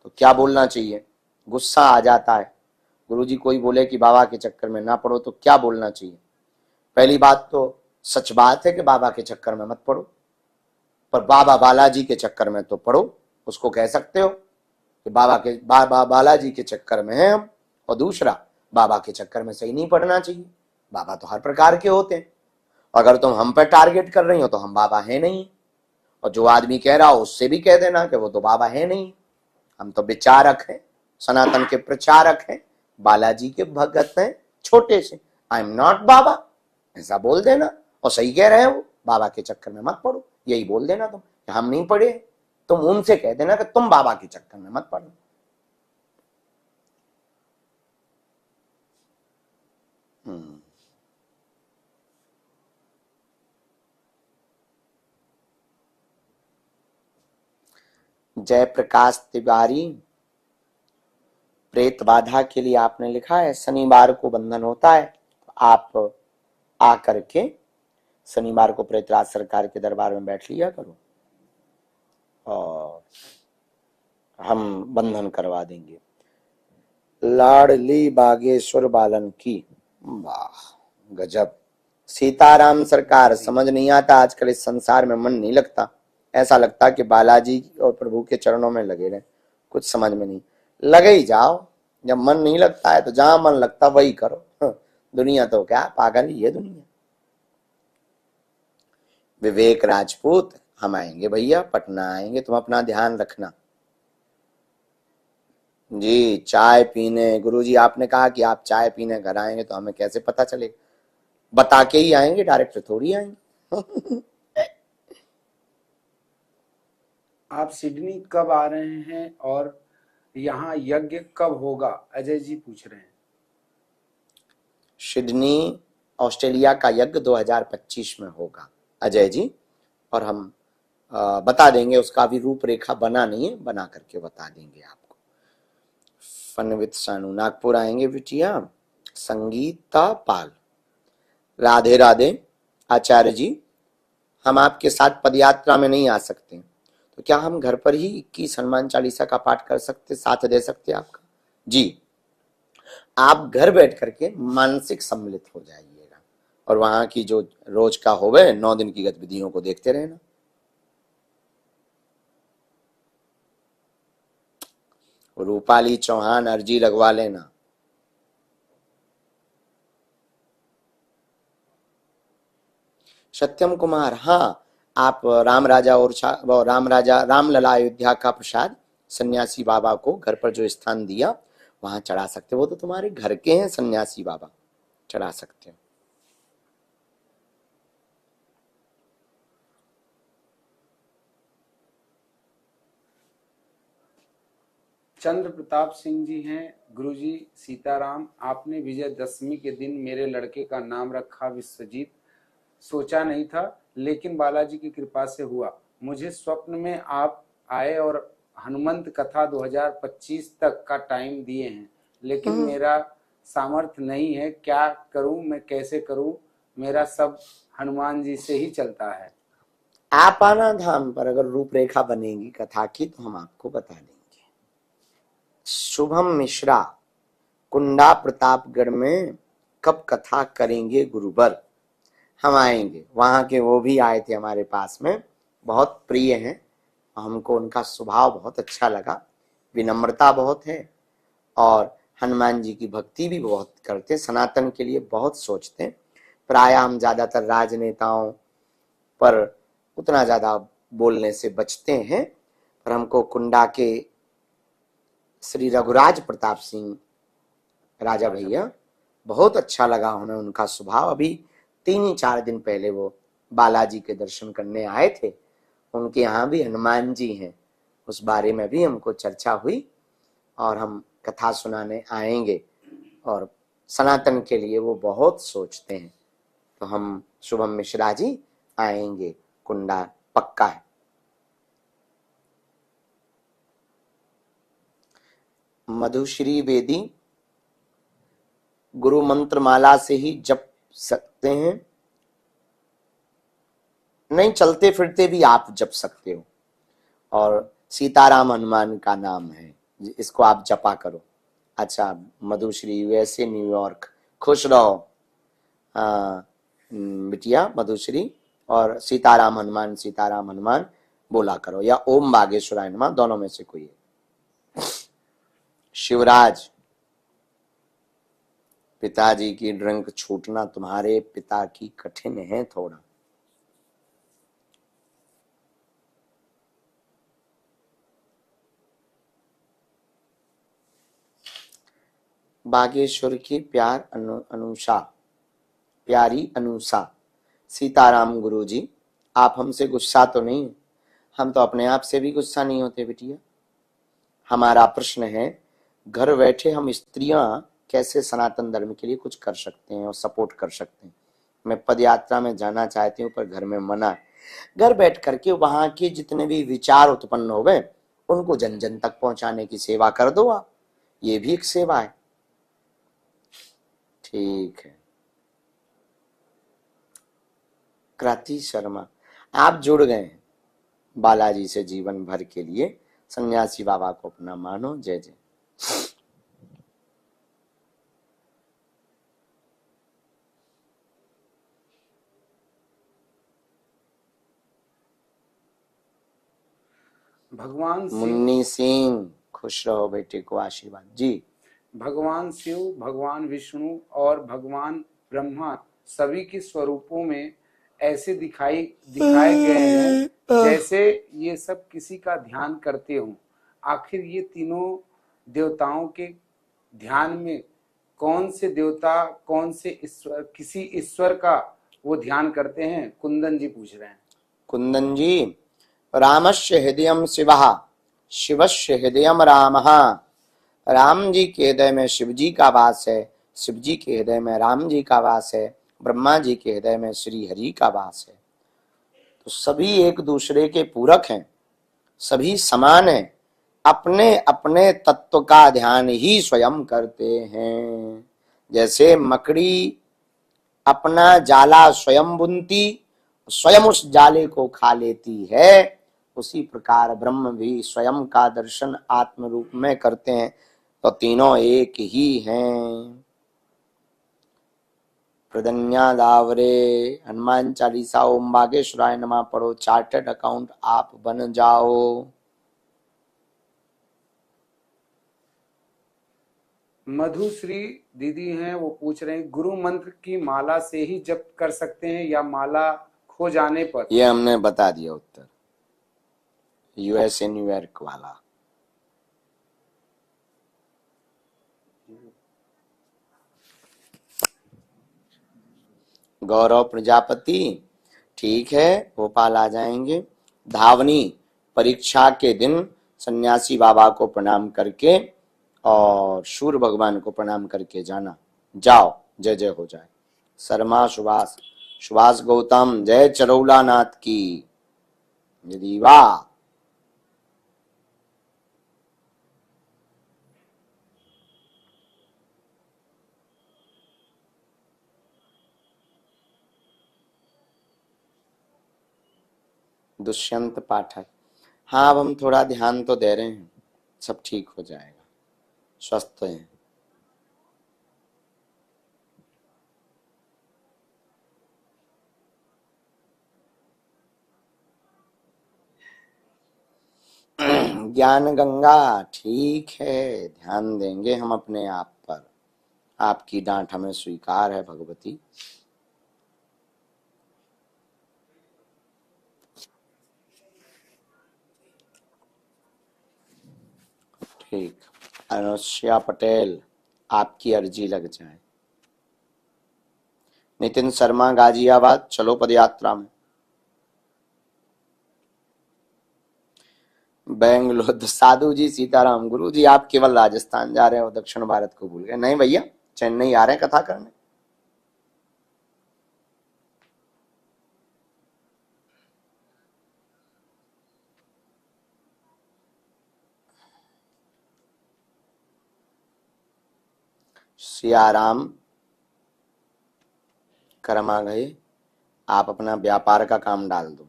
तो क्या बोलना चाहिए? गुस्सा आ जाता है। गुरुजी कोई बोले कि बाबा के चक्कर में ना पड़ो तो क्या बोलना चाहिए? पहली बात तो सच बात है कि बाबा के चक्कर में मत पड़ो, पर बाबा बालाजी के चक्कर में तो पड़ो। उसको कह सकते हो कि बाबा बालाजी के चक्कर में है हम, और दूसरा बाबा के चक्कर में सही नहीं पड़ना चाहिए। बाबा तो हर प्रकार के होते हैं, अगर तुम हम पर टारगेट कर रही हो तो हम बाबा है नहीं, और जो आदमी कह रहा हो उससे भी कह देना कि वो तो बाबा है नहीं। हम तो विचारक हैं, सनातन के प्रचारक हैं, बालाजी के भगत हैं छोटे से। आई एम नॉट बाबा, ऐसा बोल देना। और सही कह रहे हैं वो, बाबा के चक्कर में मत पड़ो, यही बोल देना तुम। हम नहीं पढ़े, तुम उनसे कह देना कि तुम बाबा के चक्कर में मत पड़ो। जयप्रकाश तिवारी, प्रेत बाधा के लिए आपने लिखा है शनिवार को बंधन होता है, आप आकर के शनिवार को प्रेतराज सरकार के दरबार में बैठ लिया करो और हम बंधन करवा देंगे। लाडली बागेश्वर बालन की, वाह गजब। सीताराम सरकार, समझ नहीं आता आजकल इस संसार में मन नहीं लगता, ऐसा लगता कि बालाजी और प्रभु के चरणों में लगे रहे, कुछ समझ में नहीं। लगे ही जाओ, जब मन नहीं लगता है तो जहां मन लगता वही करो। दुनिया तो क्या पागल ही है दुनिया। विवेक राजपूत, हम आएंगे भैया, पटना आएंगे, तुम अपना ध्यान रखना जी। चाय पीने, गुरुजी आपने कहा कि आप चाय पीने घर आएंगे तो हमें कैसे पता चलेगा? बता के ही आएंगे, डायरेक्ट थोड़ी आएंगे। आप सिडनी कब आ रहे हैं और यहाँ यज्ञ कब होगा? अजय जी पूछ रहे हैं। सिडनी ऑस्ट्रेलिया का यज्ञ 2025 में होगा अजय जी, और हम बता देंगे, उसका अभी रूपरेखा बना नहीं है, बना करके बता देंगे आपको। फन विद सानू, नागपुर आएंगे बिटिया। संगीता पाल, राधे राधे आचार्य जी, हम आपके साथ पदयात्रा में नहीं आ सकते तो क्या हम घर पर ही 21 हनुमान चालीसा का पाठ कर सकते, साथ दे सकते आपका? जी, आप घर बैठ करके मानसिक सम्मिलित हो जाइएगा और वहां की जो रोज का होवे 9 दिन की गतिविधियों को देखते रहना। रूपाली चौहान, अर्जी लगवा लेना। सत्यम कुमार, हाँ, आप राम राजा और रामलला अयोध्या का प्रसाद सन्यासी बाबा को घर पर जो स्थान दिया वहां चढ़ा सकते हो, वो तो तुम्हारे घर के हैं सन्यासी बाबा, चढ़ा सकते हो। चंद्र प्रताप सिंह जी हैं, गुरुजी सीताराम, आपने विजयदशमी के दिन मेरे लड़के का नाम रखा विश्वजीत। सोचा नहीं था, लेकिन बालाजी की कृपा से हुआ। मुझे स्वप्न में आप आए और हनुमंत कथा 2025 तक का टाइम दिए हैं, लेकिन मेरा सामर्थ्य नहीं है। क्या करूं मैं, कैसे करूं? मेरा सब हनुमान जी से ही चलता है। आप आना धाम पर, अगर रूपरेखा बनेगी कथा की तो हम आपको बता देंगे। शुभम मिश्रा, कुंडा प्रतापगढ़ में कब कथा करेंगे गुरुवर? हम आएंगे। वहां के वो भी आए थे हमारे पास में, बहुत प्रिय हैं, हमको उनका स्वभाव बहुत अच्छा लगा, विनम्रता बहुत है और हनुमान जी की भक्ति भी बहुत करते, सनातन के लिए बहुत सोचते। प्राय हम ज्यादातर राजनेताओं पर उतना ज्यादा बोलने से बचते हैं, पर हमको कुंडा के श्री रघुराज प्रताप सिंह राजा भैया बहुत अच्छा लगा उन्हें, उनका स्वभाव। अभी 3-4 दिन पहले वो बालाजी के दर्शन करने आए थे, उनके यहाँ भी हनुमान जी हैं, उस बारे में भी हमको चर्चा हुई और हम कथा सुनाने आएंगे और सनातन के लिए वो बहुत सोचते हैं। तो हम शुभम मिश्रा जी आएंगे, कुंडा पक्का है। मधुश्री बेदी, गुरु मंत्र माला से ही जप सकते हैं? नहीं, चलते फिरते भी आप जप सकते हो, और सीताराम हनुमान का नाम है, इसको आप जपा करो। अच्छा, मधुश्री यूएसए न्यूयॉर्क, खुश रहो बिटिया मधुश्री, और सीताराम हनुमान बोला करो, या ओम बागेश्वराय नमः, दोनों में से कोई है। शिवराज, पिताजी की ड्रिंक छूटना तुम्हारे पिता की कठिन है थोड़ा। बागेश्वर की प्यारी अनुषा, सीताराम गुरुजी, आप हमसे गुस्सा तो नहीं? हम तो अपने आप से भी गुस्सा नहीं होते बिटिया। हमारा प्रश्न है, घर बैठे हम स्त्रियां कैसे सनातन धर्म के लिए कुछ कर सकते हैं और सपोर्ट कर सकते हैं। मैं पद यात्रा में जाना चाहती हूँ, पर घर में मना है। घर बैठ करके वहां के जितने भी विचार उत्पन्न हो गए उनको जन जन तक पहुंचाने की सेवा कर दो आप, ये भी एक सेवा है। ठीक है। कृति शर्मा, आप जुड़ गए हैं बालाजी से जीवन भर के लिए, सन्यासी बाबा को अपना मानो। जय जय। भगवान मुन्नी सिंह, खुश रहो बेटे को आशीर्वाद जी। भगवान शिव, भगवान विष्णु और भगवान ब्रह्मा सभी के स्वरूपों में ऐसे दिखाए गए हैं जैसे ये सब किसी का ध्यान करते हों। आखिर ये तीनों देवताओं के ध्यान में कौन से देवता, कौन से ईश्वर, किसी ईश्वर का वो ध्यान करते हैं? कुंदन जी पूछ रहे हैं। कुंदन जी, रामस्य हृदयम शिवः, शिवस्य हृदयम रामः। राम जी के हृदय में शिव जी का वास है, शिव जी के हृदय में राम जी का वास है, ब्रह्मा जी के हृदय में श्री हरि का वास है। तो सभी एक दूसरे के पूरक हैं, सभी समान हैं, अपने अपने तत्व का ध्यान ही स्वयं करते हैं। जैसे मकड़ी अपना जाला स्वयं बुनती, स्वयं उस जाले को खा लेती है, उसी प्रकार ब्रह्म भी स्वयं का दर्शन आत्म रूप में करते हैं। तो तीनों एक ही हैं। प्रदन्या दावरे, हनुमान चालीसा ओम बागेश्वराय नमः पढ़ो, चार्टर्ड अकाउंट आप बन जाओ। मधुश्री दीदी हैं, वो पूछ रहे हैं गुरु मंत्र की माला से ही जप कर सकते हैं या माला खो जाने पर? ये हमने बता दिया उत्तर, यूएसए न्यूयॉर्क वाला। गौरव प्रजापति, ठीक है, भोपाल आ जाएंगे। धावनी, परीक्षा के दिन सन्यासी बाबा को प्रणाम करके और सूर्य भगवान को प्रणाम करके जाना। जाओ, जय जय हो जाए। शर्मा सुभाष, सुभाष गौतम, जय चरौला नाथ की। यदि वाह। दुष्यंत पाठक, हाँ अब हम थोड़ा ध्यान तो दे रहे हैं, सब ठीक हो जाएगा, स्वस्थ हैं। ज्ञान गंगा, ठीक है, ध्यान देंगे हम अपने आप पर। आपकी डांट हमें स्वीकार है भगवती। ठीक। अनुष्या पटेल, आपकी अर्जी लग जाए। नितिन शर्मा, गाजियाबाद, चलो पदयात्रा में। बेंगलोर, साधु जी सीताराम, गुरु जी आप केवल राजस्थान जा रहे हो, दक्षिण भारत को भूल गए। नहीं भैया, चेन्नई आ रहे हैं कथा करने। सियाराम कर्म आ गए, आप अपना व्यापार का काम डाल दो।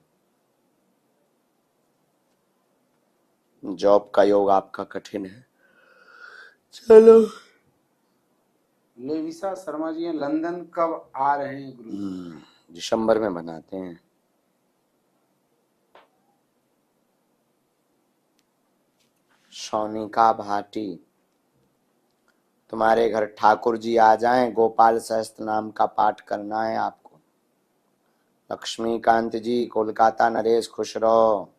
जॉब का योग आपका कठिन है। चलो। लेविसा शर्मा जी लंदन कब आ रहे हैं गुरु जी? दिसंबर में बनाते हैं। सोनिका भाटी, तुम्हारे घर ठाकुर जी आ जाएं, गोपाल सहस्त्र नाम का पाठ करना है आपको। लक्ष्मीकांत जी, कोलकाता, नरेश खुश रहो।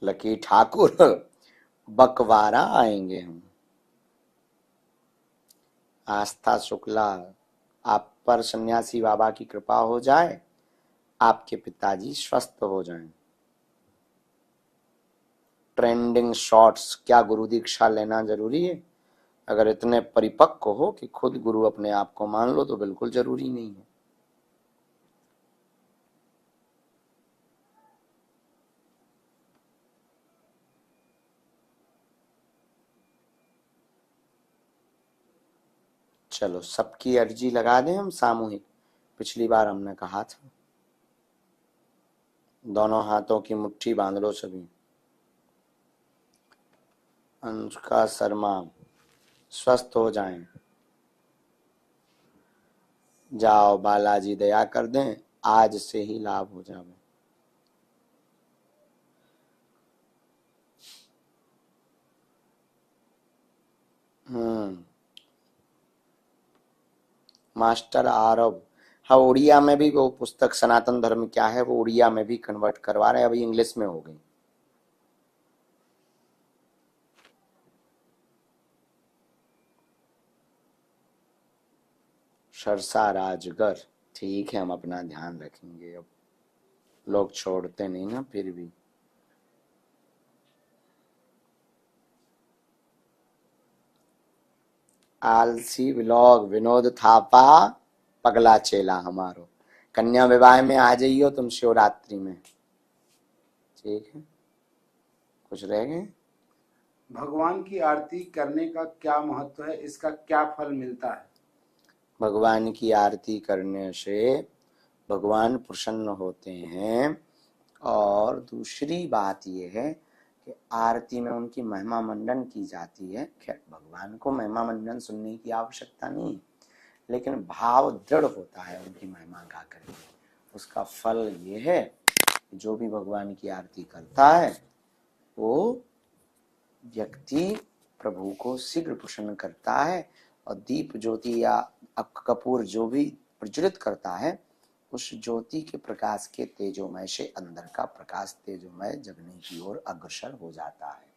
लकी ठाकुर, बकवारा आएंगे हम। आस्था शुक्ला, आप पर सन्यासी बाबा की कृपा हो जाए, आपके पिताजी स्वस्थ हो जाएं। ट्रेंडिंग शॉट्स, क्या गुरु दीक्षा लेना जरूरी है? अगर इतने परिपक्व हो कि खुद गुरु अपने आप को मान लो तो बिल्कुल जरूरी नहीं है। चलो, सबकी अर्जी लगा दें हम सामूहिक। पिछली बार हमने कहा था, दोनों हाथों की मुट्ठी बांध लो सभी। अनुष्का शर्मा, स्वस्थ हो जाएं। जाओ, बालाजी दया कर दें, आज से ही लाभ हो जाए। मास्टर आरव, हाँ उड़िया में भी वो पुस्तक सनातन धर्म क्या है वो उड़िया में भी कन्वर्ट करवा रहे हैं, अभी इंग्लिश में हो गई। सरसा राजगर, ठीक है, हम अपना ध्यान रखेंगे। अब लोग छोड़ते नहीं ना फिर भी। आलसी व्लॉग, विनोद थापा, पगला चेला हमारो। कन्या विवाह में आ जाइयो तुम शिवरात्रि में, ठीक है। कुछ रह गए? भगवान की आरती करने का क्या महत्व है, इसका क्या फल मिलता है? भगवान की आरती करने से भगवान प्रसन्न होते हैं, और दूसरी बात यह है कि आरती में उनकी महिमा मंडन की जाती है। खैर भगवान को महिमा मंडन सुनने की आवश्यकता नहीं, लेकिन भाव दृढ़ होता है उनकी महिमा गा करके। उसका फल ये है कि जो भी भगवान की आरती करता है वो व्यक्ति प्रभु को शीघ्र प्रसन्न करता है, और दीप ज्योति या कपूर जो भी प्रज्वलित करता है, उस ज्योति के प्रकाश के तेजोमय से अंदर का प्रकाश तेजोमय जगने की ओर अग्रसर हो जाता है।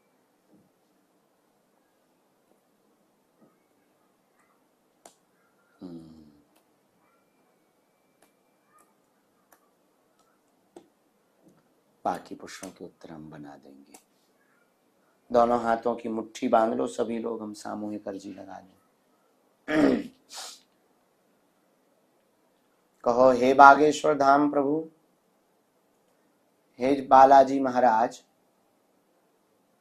बाकी प्रश्नों के उत्तर हम बना देंगे। दोनों हाथों की मुट्ठी बांध लो सभी लोग, हम सामूहिक अर्जी लगा दें। कहो, हे बागेश्वर धाम प्रभु, हे बालाजी महाराज,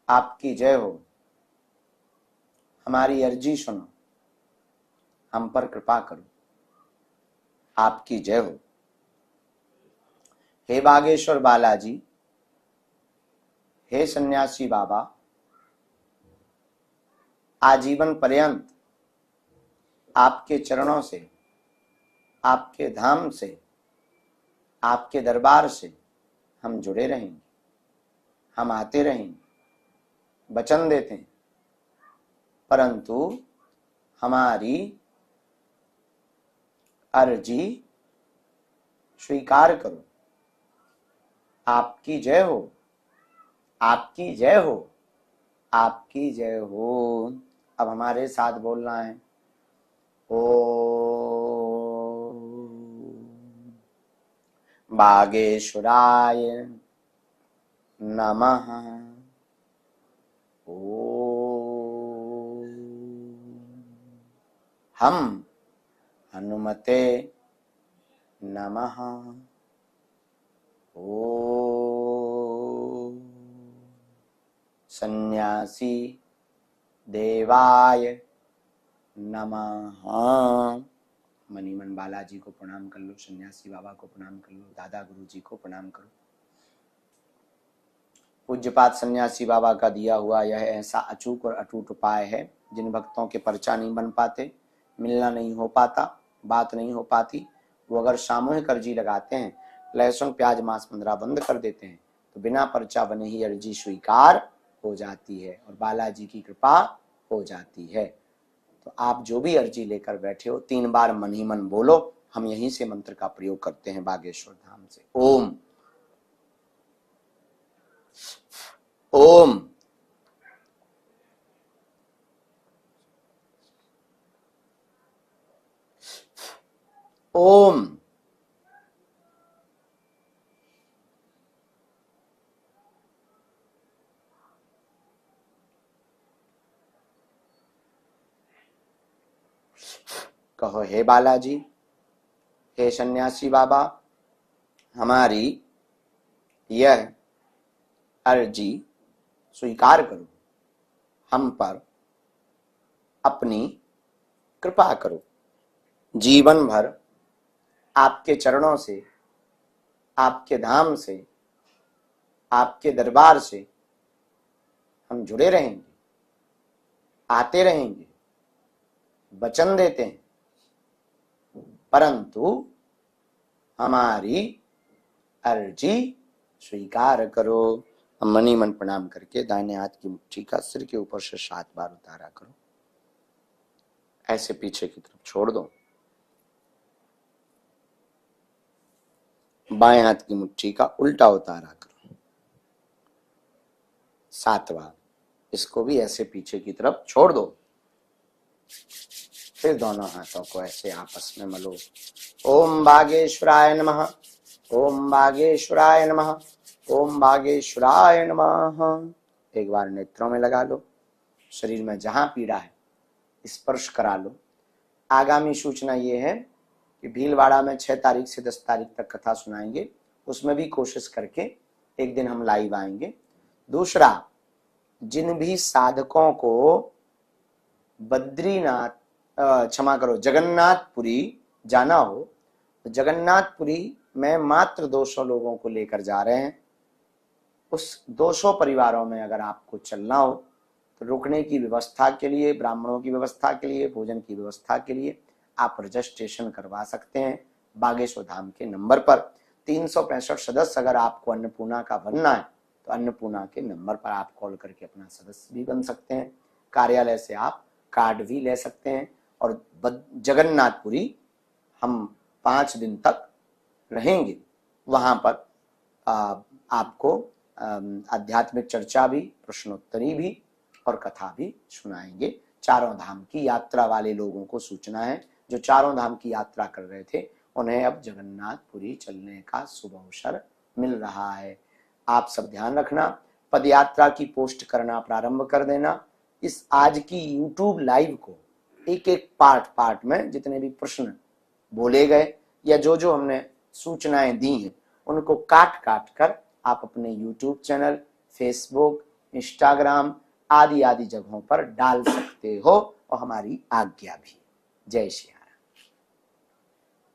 आपकी जय हो। हमारी अर्जी सुनो, हम पर कृपा करो, आपकी जय हो। हे बागेश्वर बालाजी, हे सन्यासी बाबा, आजीवन पर्यंत आपके चरणों से, आपके धाम से, आपके दरबार से हम जुड़े रहेंगे, हम आते रहेंगे, वचन देते हैं, परंतु हमारी अर्जी स्वीकार करो। आपकी जय हो, आपकी जय हो, आपकी जय हो। अब हमारे साथ बोलना है, ओ बागेश्वराय नमः। ओ हम हनुमते नमः। ओ सन्यासी देवाय नमः। मनी मन बालाजी को प्रणाम कर लो, सन्यासी बाबा को प्रणाम कर लो, दादा गुरु जी को प्रणाम करो। पूज्यपाद सन्यासी बाबा का दिया हुआ यह ऐसा अचूक और अटूट उपाय है, जिन भक्तों के पर्चा नहीं बन पाते, मिलना नहीं हो पाता, बात नहीं हो पाती, वो अगर सामूहिक अर्जी लगाते हैं, लहसुन प्याज मांस मंद्रा बंद कर देते हैं, तो बिना पर्चा बने ही अर्जी स्वीकार हो जाती है और बालाजी की कृपा हो जाती है। तो आप जो भी अर्जी लेकर बैठे हो, 3 बार मन ही मन बोलो। हम यहीं से मंत्र का प्रयोग करते हैं बागेश्वर धाम से। ओम ओम ओम कहो, हे बालाजी, हे सन्यासी बाबा, हमारी यह अर्जी स्वीकार करो, हम पर अपनी कृपा करो। जीवन भर आपके चरणों से, आपके धाम से, आपके दरबार से हम जुड़े रहेंगे, आते रहेंगे, वचन देते हैं, परंतु हमारी अर्जी स्वीकार करो। हम मनी मन प्रणाम करके दाहिने हाथ की मुट्ठी का सिर के ऊपर से 7 बार उतारा करो, ऐसे पीछे की तरफ छोड़ दो। बाएं हाथ की मुट्ठी का उल्टा उतारा करो 7 बार, इसको भी ऐसे पीछे की तरफ छोड़ दो। फिर दोनों हाथों को ऐसे आपस में मलो। ओम बागेश्वराय नमः, ओम बागेश्वराय नमः, ओम बागेश्वराय नमः। एक बार नेत्रों में लगा लो, शरीर में जहां पीड़ा है स्पर्श करा लो। आगामी सूचना ये है कि भीलवाड़ा में 6 तारीख से 10 तारीख तक कथा सुनाएंगे, उसमें भी कोशिश करके एक दिन हम लाइव आएंगे। दूसरा, जिन भी साधकों को बद्रीनाथ क्षमा करो जगन्नाथपुरी जाना हो, तो जगन्नाथपुरी में मात्र 200 लोगों को लेकर जा रहे हैं। उस 200 परिवारों में अगर आपको चलना हो तो रुकने की व्यवस्था के लिए, ब्राह्मणों की व्यवस्था के लिए, भोजन की व्यवस्था के लिए आप रजिस्ट्रेशन करवा सकते हैं बागेश्वर धाम के नंबर पर। 365 सदस्य अगर आपको अन्नपूर्णा का बनना है तो अन्नपूर्णा के नंबर पर आप कॉल करके अपना सदस्य भी बन सकते हैं। कार्यालय से आप कार्ड भी ले सकते हैं। और जगन्नाथपुरी हम 5 दिन तक रहेंगे, वहां पर आपको आध्यात्मिक चर्चा भी, प्रश्नोत्तरी भी और कथा भी सुनाएंगे। चारों धाम की यात्रा वाले लोगों को सूचना है, जो चारों धाम की यात्रा कर रहे थे उन्हें अब जगन्नाथपुरी चलने का शुभ अवसर मिल रहा है। आप सब ध्यान रखना, पदयात्रा की पोस्ट करना प्रारंभ कर देना। इस आज की यूट्यूब लाइव को एक एक पार्ट में जितने भी प्रश्न बोले गए या जो जो हमने सूचनाएं दी हैं उनको काट काट कर आप अपने यूट्यूब चैनल, फेसबुक, इंस्टाग्राम आदि आदि जगहों पर डाल सकते हो और हमारी आज्ञा भी। जय श्री राम।